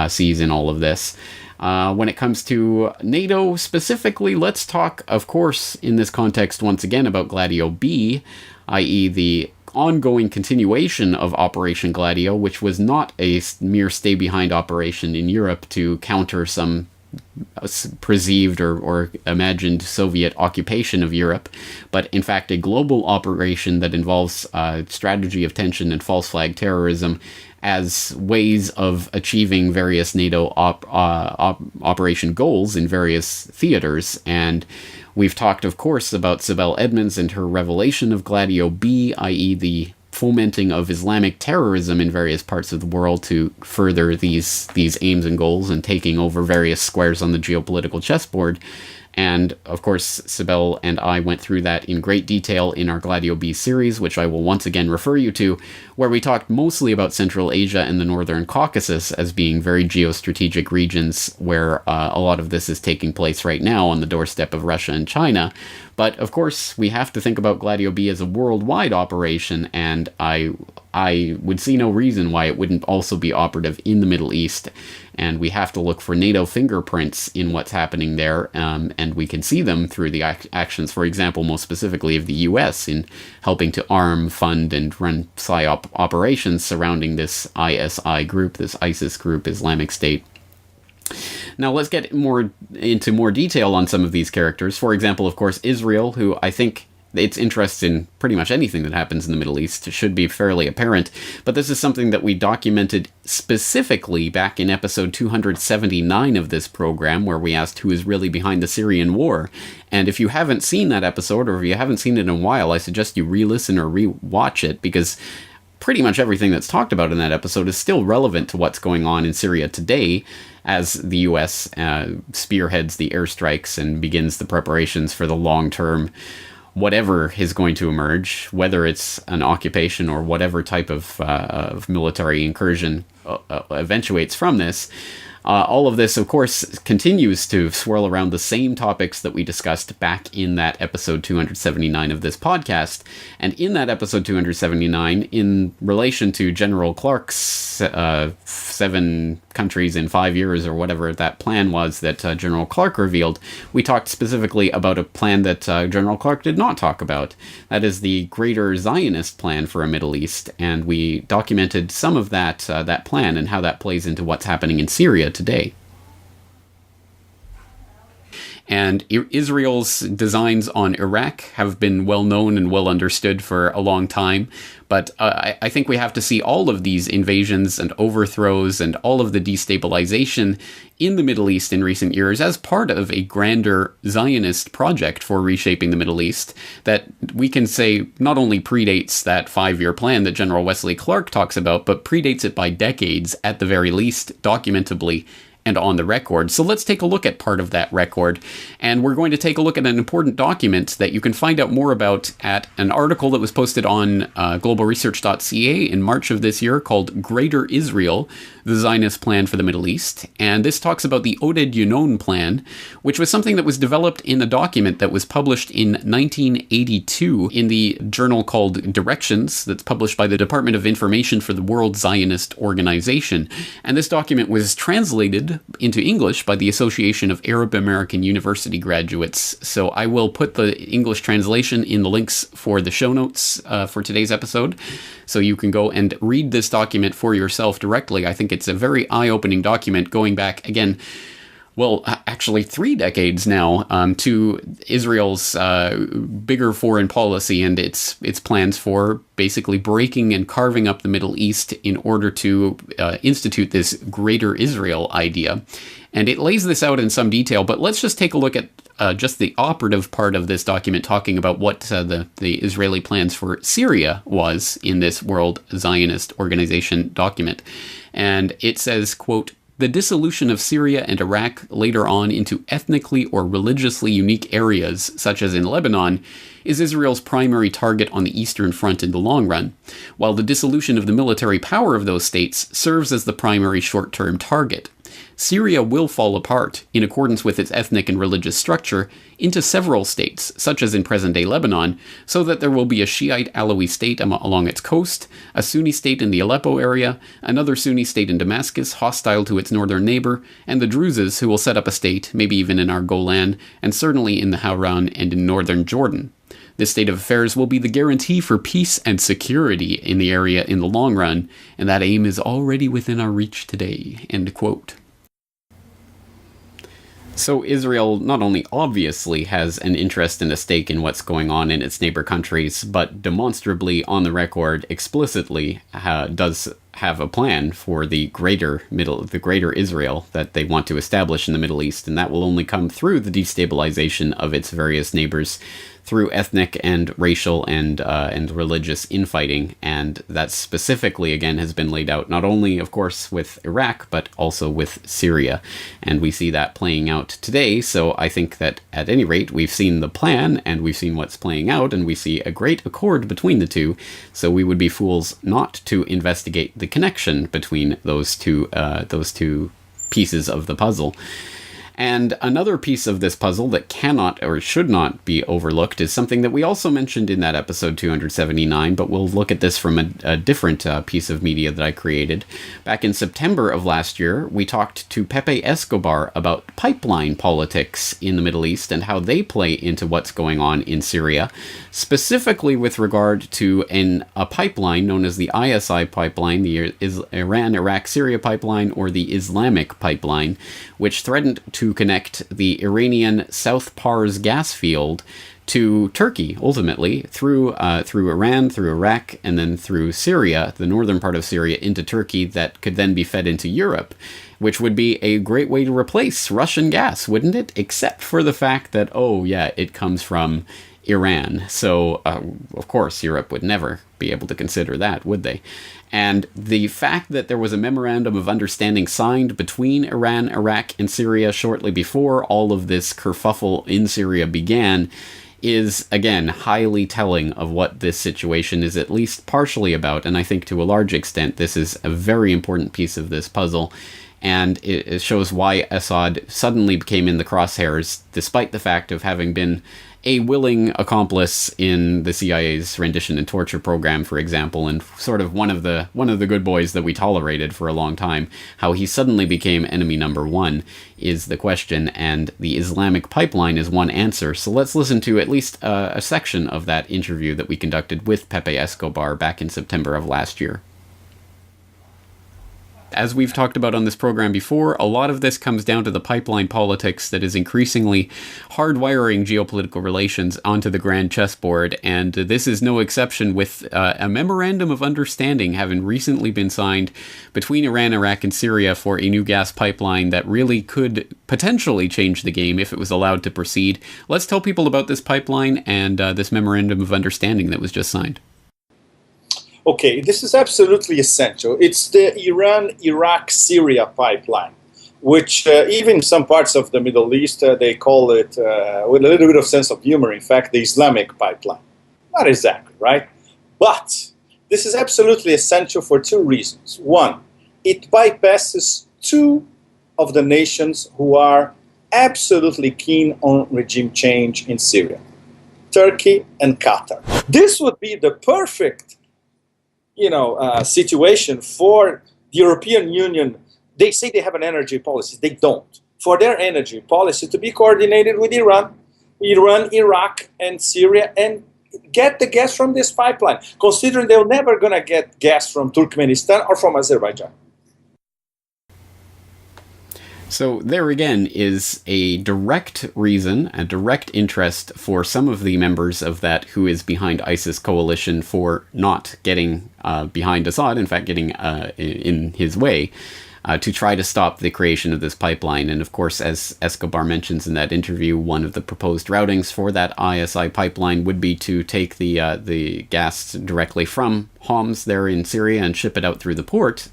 sees in all of this. When it comes to NATO specifically, let's talk, of course, in this context once again about Gladio B, i.e. the ongoing continuation of Operation Gladio, which was not a mere stay-behind operation in Europe to counter some perceived or imagined Soviet occupation of Europe, but in fact a global operation that involves strategy of tension and false flag terrorism as ways of achieving various NATO operation goals in various theaters. And we've talked, of course, about Sibel Edmonds and her revelation of Gladio B, i.e. the fomenting of Islamic terrorism in various parts of the world to further these aims and goals and taking over various squares on the geopolitical chessboard. And, of course, Sibel and I went through that in great detail in our Gladio B series, which I will once again refer you to, where we talked mostly about Central Asia and the Northern Caucasus as being very geostrategic regions where a lot of this is taking place right now on the doorstep of Russia and China. But, of course, we have to think about Gladio B as a worldwide operation, and I would see no reason why it wouldn't also be operative in the Middle East. And we have to look for NATO fingerprints in what's happening there, and we can see them through the actions, for example, most specifically of the US in helping to arm, fund, and run PSYOP operations surrounding this ISI group, this ISIS group, Islamic State. Now let's get into more detail on some of these characters. For example, of course, Israel, who I think its interest in pretty much anything that happens in the Middle East should be fairly apparent, but this is something that we documented specifically back in episode 279 of this program, where we asked who is really behind the Syrian war. And if you haven't seen that episode, or if you haven't seen it in a while, I suggest you re-listen or re-watch it, because pretty much everything that's talked about in that episode is still relevant to what's going on in Syria today, as the U.S. Spearheads the airstrikes and begins the preparations for the long-term whatever is going to emerge, whether it's an occupation or whatever type of military incursion eventuates from this. All of this, of course, continues to swirl around the same topics that we discussed back in that episode 279 of this podcast. And in that episode 279, in relation to General Clark's 7 countries in 5 years, or whatever that plan was that General Clark revealed, we talked specifically about a plan that General Clark did not talk about. That is the Greater Zionist Plan for a Middle East, and we documented some of that plan and how that plays into what's happening in Syria today. And Israel's designs on Iraq have been well known and well understood for a long time. But I think we have to see all of these invasions and overthrows and all of the destabilization in the Middle East in recent years as part of a grander Zionist project for reshaping the Middle East that we can say not only predates that 5-year plan that General Wesley Clark talks about, but predates it by decades at the very least, documentably and on the record. So let's take a look at part of that record. And we're going to take a look at an important document that you can find out more about at an article that was posted on globalresearch.ca in March of this year called Greater Israel, the Zionist Plan for the Middle East. And this talks about the Oded Yunon Plan, which was something that was developed in a document that was published in 1982 in the journal called Directions, that's published by the Department of Information for the World Zionist Organization. And this document was translated into English by the Association of Arab American University Graduates. So I will put the English translation in the links for the show notes for today's episode, so you can go and read this document for yourself directly. I think it's a very eye-opening document going back, again, well, actually 3 decades now, to Israel's bigger foreign policy and its plans for basically breaking and carving up the Middle East in order to institute this Greater Israel idea. And it lays this out in some detail, but let's just take a look at just the operative part of this document, talking about what the Israeli plans for Syria was in this World Zionist Organization document. And it says, quote, "The dissolution of Syria and Iraq later on into ethnically or religiously unique areas, such as in Lebanon, is Israel's primary target on the Eastern Front in the long run, while the dissolution of the military power of those states serves as the primary short-term target. Syria will fall apart, in accordance with its ethnic and religious structure, into several states, such as in present-day Lebanon, so that there will be a Shiite Alawi state along its coast, a Sunni state in the Aleppo area, another Sunni state in Damascus, hostile to its northern neighbor, and the Druzes, who will set up a state, maybe even in our Golan, and certainly in the Hauran and in northern Jordan. This state of affairs will be the guarantee for peace and security in the area in the long run, and that aim is already within our reach today." End quote. So Israel not only obviously has an interest and a stake in what's going on in its neighbor countries, but demonstrably on the record explicitly does have a plan for the greater Israel that they want to establish in the Middle East, and that will only come through the destabilization of its various neighbors through ethnic and racial and religious infighting. And that specifically, again, has been laid out not only, of course, with Iraq, but also with Syria. And we see that playing out today. So I think that at any rate, we've seen the plan and we've seen what's playing out, and we see a great accord between the two. So we would be fools not to investigate the connection between those two pieces of the puzzle. And another piece of this puzzle that cannot or should not be overlooked is something that we also mentioned in that episode 279, but we'll look at this from a different piece of media that I created. Back in September of last year, we talked to Pepe Escobar about pipeline politics in the Middle East and how they play into what's going on in Syria, specifically with regard to a pipeline known as the ISI pipeline, the Iran-Iraq-Syria pipeline, or the Islamic pipeline, which threatened to connect the Iranian South Pars gas field to Turkey, ultimately, through Iran, through Iraq, and then through Syria, the northern part of Syria, into Turkey, that could then be fed into Europe, which would be a great way to replace Russian gas, wouldn't it? Except for the fact that, oh yeah, it comes from Iran. So, of course, Europe would never be able to consider that, would they? And the fact that there was a memorandum of understanding signed between Iran, Iraq, and Syria shortly before all of this kerfuffle in Syria began is, again, highly telling of what this situation is at least partially about. And I think to a large extent, this is a very important piece of this puzzle. And it shows why Assad suddenly became in the crosshairs, despite the fact of having been a willing accomplice in the CIA's rendition and torture program, for example, and sort of one of the good boys that we tolerated for a long time. How he suddenly became enemy number one is the question, and the Islamic pipeline is one answer. So let's listen to at least a section of that interview that we conducted with Pepe Escobar back in September of last year. As we've talked about on this program before, a lot of this comes down to the pipeline politics that is increasingly hardwiring geopolitical relations onto the grand chessboard, and this is no exception, with a memorandum of understanding having recently been signed between Iran, Iraq, and Syria for a new gas pipeline that really could potentially change the game if it was allowed to proceed. Let's tell people about this pipeline and this memorandum of understanding that was just signed. Okay, this is absolutely essential. It's the Iran-Iraq-Syria pipeline, which even in some parts of the Middle East, they call it, with a little bit of sense of humor, in fact, the Islamic pipeline. Not exactly, right? But this is absolutely essential for two reasons. One, it bypasses two of the nations who are absolutely keen on regime change in Syria, Turkey and Qatar. This would be the perfect situation for the European Union. They say they have an energy policy. They don't. For their energy policy to be coordinated with Iran, Iraq, and Syria, and get the gas from this pipeline, considering they're never going to get gas from Turkmenistan or from Azerbaijan. So there again is a direct reason, a direct interest for some of the members of that who is behind ISIS coalition for not getting behind Assad, in fact getting in his way, to try to stop the creation of this pipeline. And of course, as Escobar mentions in that interview, one of the proposed routings for that ISI pipeline would be to take the gas directly from Homs there in Syria and ship it out through the port,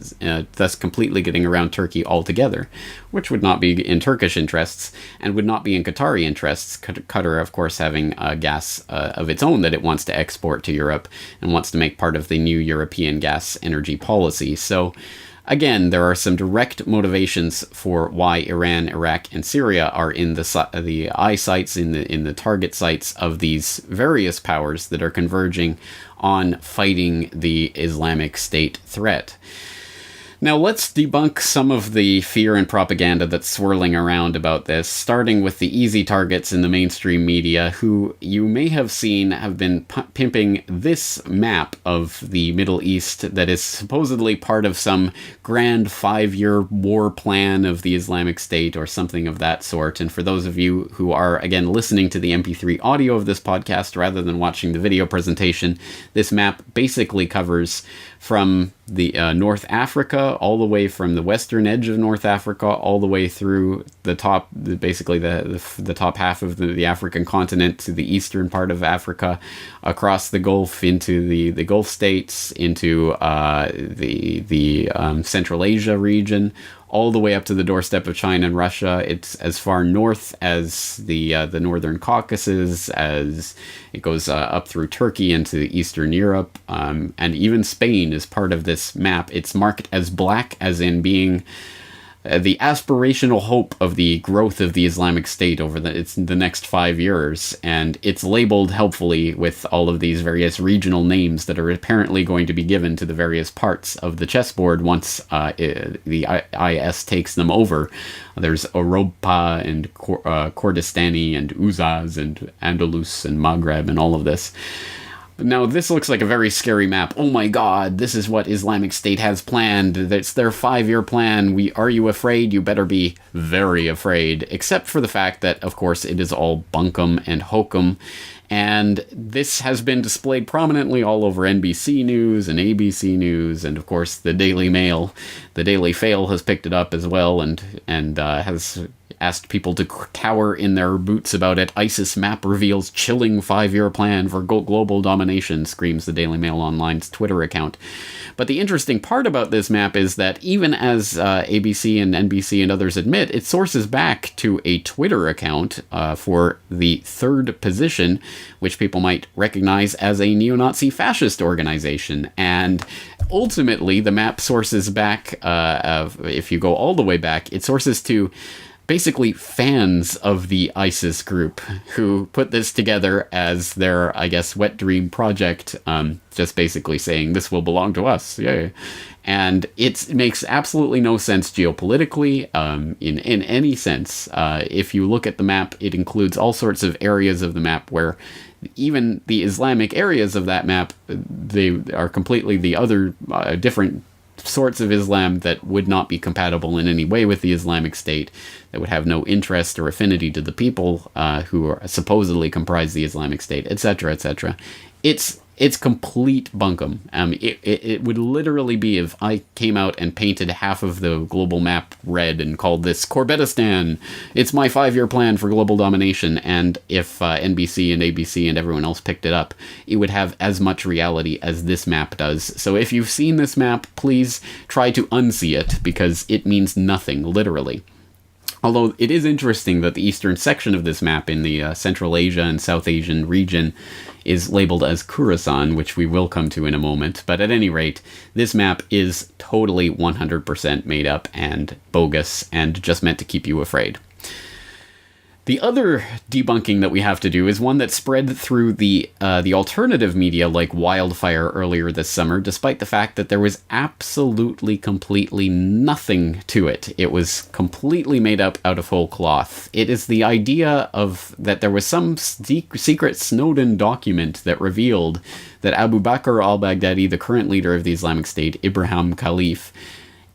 thus completely getting around Turkey altogether, which would not be in Turkish interests and would not be in Qatari interests. Qatar, of course, having gas of its own that it wants to export to Europe and wants to make part of the new European gas energy policy. So again, there are some direct motivations for why Iran, Iraq, and Syria are in the eye sights, in the target sights of these various powers that are converging on fighting the Islamic State threat. Now let's debunk some of the fear and propaganda that's swirling around about this, starting with the easy targets in the mainstream media, who you may have seen have been pimping this map of the Middle East that is supposedly part of some grand 5-year war plan of the Islamic State or something of that sort. And for those of you who are, again, listening to the MP3 audio of this podcast rather than watching the video presentation, this map basically covers from the North Africa, all the way from the western edge of North Africa, all the way through the top, basically the top half of the African continent to the eastern part of Africa, across the Gulf into the Gulf states, into the Central Asia region, all the way up to the doorstep of China and Russia. It's as far north as the northern Caucasus, as it goes up through Turkey into Eastern Europe, and even Spain is part of this map. It's marked as black, as in being the aspirational hope of the growth of the Islamic State over the next 5 years, and it's labeled helpfully with all of these various regional names that are apparently going to be given to the various parts of the chessboard once the IS takes them over. There's Europa and Kurdistani and Uzaz and Andalus and Maghreb and all of this. Now, this looks like a very scary map. Oh my god, this is what Islamic State has planned. It's their 5-year plan. Are you afraid? You better be very afraid. Except for the fact that, of course, it is all bunkum and hokum. And this has been displayed prominently all over NBC News and ABC News, and of course the Daily Mail. The Daily Fail has picked it up as well, and has asked people to cower in their boots about it. ISIS map reveals chilling 5-year plan for global domination, screams the Daily Mail Online's Twitter account. But the interesting part about this map is that even as ABC and NBC and others admit, it sources back to a Twitter account for the third position, which people might recognize as a neo-Nazi fascist organization. And ultimately, the map sources back, if you go all the way back, it sources to basically fans of the ISIS group who put this together as their, I guess, wet dream project, just basically saying this will belong to us. Yay. And it makes absolutely no sense geopolitically, in any sense. If you look at the map, it includes all sorts of areas of the map where even the Islamic areas of that map, they are completely the other different sorts of Islam that would not be compatible in any way with the Islamic State, that would have no interest or affinity to the people who are supposedly comprise the Islamic State, etc., etc. It's complete bunkum. It would literally be if I came out and painted half of the global map red and called this Corbetistan. It's my 5-year plan for global domination. And if NBC and ABC and everyone else picked it up, it would have as much reality as this map does. So if you've seen this map, please try to unsee it, because it means nothing, literally. Although it is interesting that the eastern section of this map in the Central Asia and South Asian region is labeled as Khorasan, which we will come to in a moment. But at any rate, this map is totally 100% made up and bogus and just meant to keep you afraid. The other debunking that we have to do is one that spread through the alternative media like wildfire earlier this summer, despite the fact that there was absolutely, completely nothing to it. It was completely made up out of whole cloth. It is the idea of that there was some secret Snowden document that revealed that Abu Bakr al-Baghdadi, the current leader of the Islamic State, Ibrahim Khalif,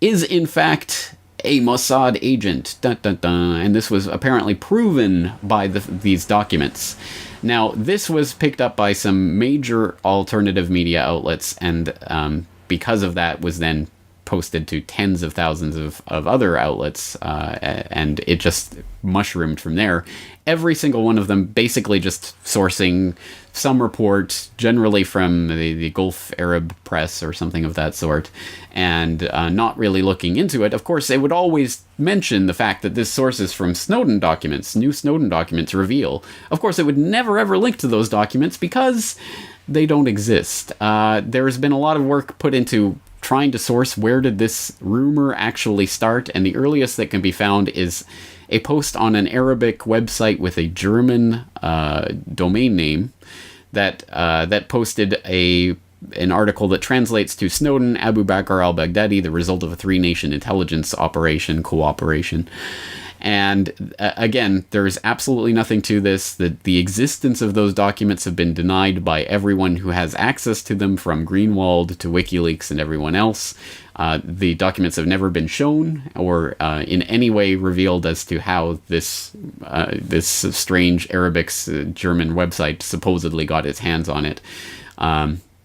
is in fact a Mossad agent, dun, dun, dun. And this was apparently proven by these documents. Now, this was picked up by some major alternative media outlets, and because of that was then posted to tens of thousands of other outlets, and it just mushroomed from there. Every single one of them basically just sourcing some report, generally from the Gulf Arab press or something of that sort, and not really looking into it. Of course, they would always mention the fact that this source is from Snowden documents. New Snowden documents reveal. Of course, it would never ever link to those documents because they don't exist. There's been a lot of work put into trying to source where did this rumor actually start, and the earliest that can be found is a post on an Arabic website with a German domain name that posted an article that translates to Snowden, Abu Bakr al-Baghdadi, the result of a 3-nation intelligence operation cooperation. And again, there's absolutely nothing to this. The existence of those documents have been denied by everyone who has access to them, from Greenwald to WikiLeaks and everyone else. The documents have never been shown or in any way revealed as to how this strange Arabic German website supposedly got its hands on it.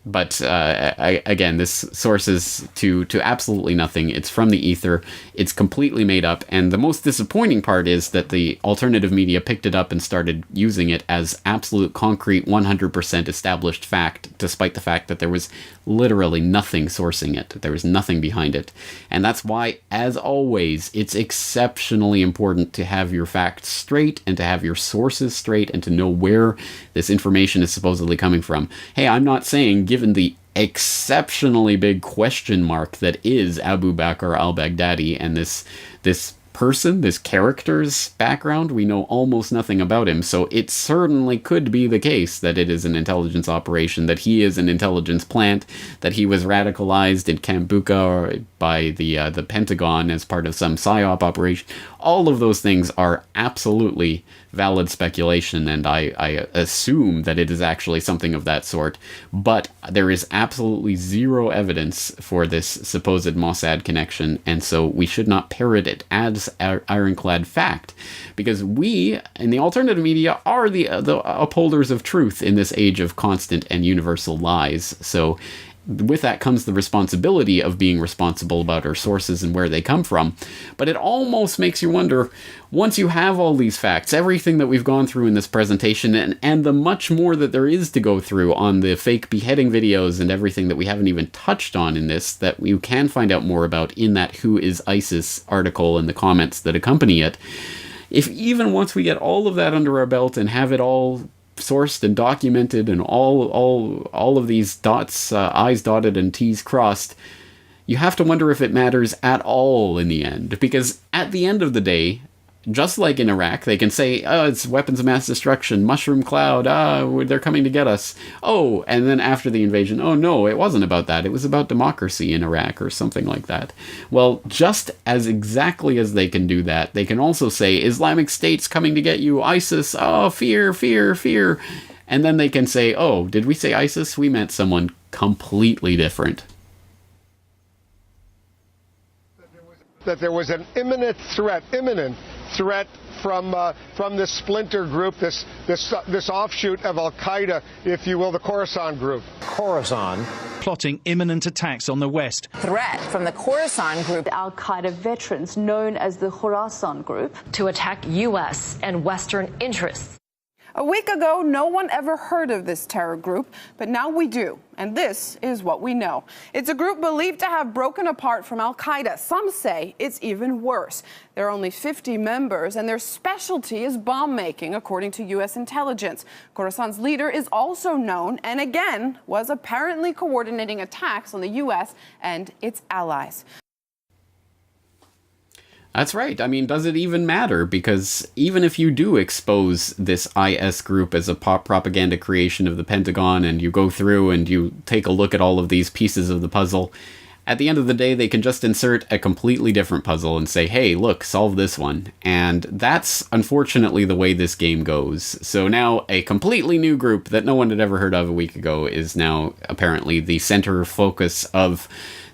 But again, this sources to absolutely nothing. It's from the ether. It's completely made up. And the most disappointing part is that the alternative media picked it up and started using it as absolute, concrete, 100% established fact, despite the fact that there was literally nothing sourcing it. There was nothing behind it. And that's why, as always, it's exceptionally important to have your facts straight and to have your sources straight and to know where this information is supposedly coming from. Hey, I'm not saying, given the exceptionally big question mark that is Abu Bakr al-Baghdadi and this person, this character's background, we know almost nothing about him, so it certainly could be the case that it is an intelligence operation, that he is an intelligence plant, that he was radicalized in Camp Bucca by the Pentagon as part of some PSYOP operation. All of those things are absolutely valid speculation, and I assume that it is actually something of that sort, but there is absolutely zero evidence for this supposed Mossad connection, and so we should not parrot it as ironclad fact, because we in the alternative media are the upholders of truth in this age of constant and universal lies. So with that comes the responsibility of being responsible about our sources and where they come from. But it almost makes you wonder, once you have all these facts, everything that we've gone through in this presentation, and the much more that there is to go through on the fake beheading videos and everything that we haven't even touched on in this, that you can find out more about in that Who is ISIS article and the comments that accompany it. If even once we get all of that under our belt and have it all sourced and documented and all of these dots, I's dotted and T's crossed, you have to wonder if it matters at all in the end. Because at the end of the day, just like in Iraq, they can say, oh, it's weapons of mass destruction, mushroom cloud, they're coming to get us. Oh, and then after the invasion, oh no, it wasn't about that. It was about democracy in Iraq or something like that. Well, just as exactly as they can do that, they can also say, Islamic State's coming to get you, ISIS, oh, fear, fear, fear. And then they can say, oh, did we say ISIS? We meant someone completely different. That there was an imminent threat from this splinter group, this offshoot of Al-Qaeda, if you will, the Khorasan group. Khorasan plotting imminent attacks on the West. Threat from the Khorasan group, Al-Qaeda veterans known as the Khorasan group, to attack U.S. and Western interests. A week ago, no one ever heard of this terror group, but now we do. And this is what we know. It's a group believed to have broken apart from Al-Qaeda. Some say it's even worse. There are only 50 members, and their specialty is bomb-making, according to U.S. intelligence. Khorasan's leader is also known, and again, was apparently coordinating attacks on the U.S. and its allies. That's right. I mean, does it even matter? Because even if you do expose this IS group as a propaganda creation of the Pentagon, and you go through and you take a look at all of these pieces of the puzzle, at the end of the day, they can just insert a completely different puzzle and say, hey, look, solve this one. And that's unfortunately the way this game goes. So now a completely new group that no one had ever heard of a week ago is now apparently the center focus of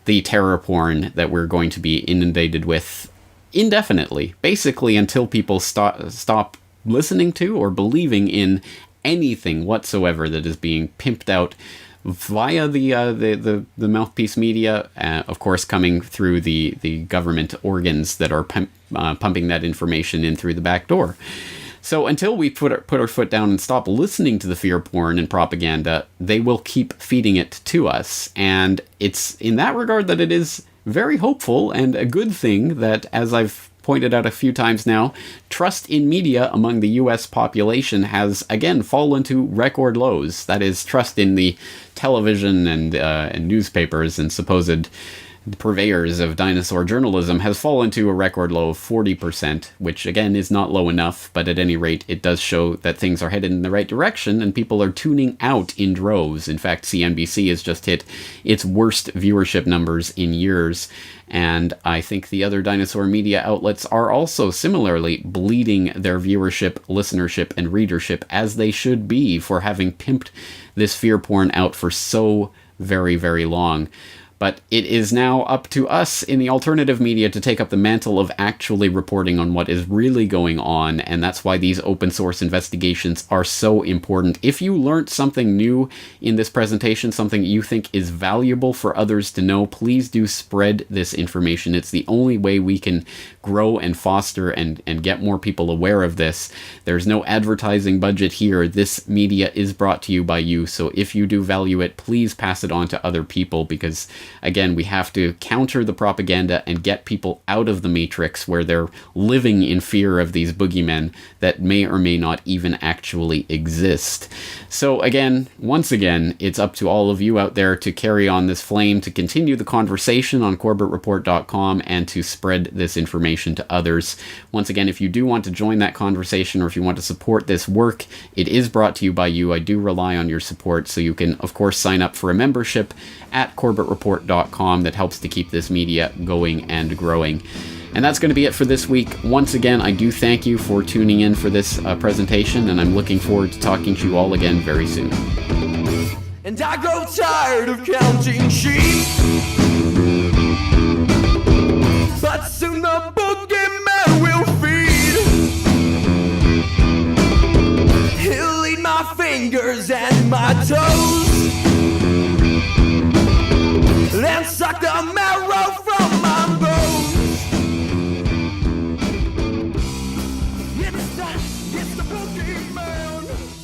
the terror porn that we're going to be inundated with indefinitely, basically until people stop listening to or believing in anything whatsoever that is being pimped out via the mouthpiece media, of course coming through the government organs that are pumping that information in through the back door. So until we put our foot down and stop listening to the fear porn and propaganda, they will keep feeding it to us. And it's in that regard that it is very hopeful and a good thing that, as I've pointed out a few times now, trust in media among the U.S. population has again fallen to record lows. That is, trust in the television and newspapers and supposed purveyors of dinosaur journalism has fallen to a record low of 40%, which again is not low enough, but at any rate it does show that things are headed in the right direction and people are tuning out in droves. In fact, CNBC has just hit its worst viewership numbers in years, and I think the other dinosaur media outlets are also similarly bleeding their viewership, listenership, and readership, as they should be, for having pimped this fear porn out for so very, very long. But it is now up to us in the alternative media to take up the mantle of actually reporting on what is really going on, and that's why these open source investigations are so important. If you learned something new in this presentation, something you think is valuable for others to know, please do spread this information. It's the only way we can grow and foster and get more people aware of this. There's no advertising budget here. This media is brought to you by you, so if you do value it, please pass it on to other people, because again, we have to counter the propaganda and get people out of the matrix where they're living in fear of these boogeymen that may or may not even actually exist. So again, once again, it's up to all of you out there to carry on this flame, to continue the conversation on CorbettReport.com, and to spread this information to others. Once again, if you do want to join that conversation or if you want to support this work, it is brought to you by you. I do rely on your support, so you can, of course, sign up for a membership at CorbettReport.com that helps to keep this media going and growing. And that's going to be it for this week. Once again, I do thank you for tuning in for this presentation, and I'm looking forward to talking to you all again very soon. And I grow tired of counting sheep, but soon the boogeyman will feed. He'll eat my fingers and my toes. It's the boogeyman.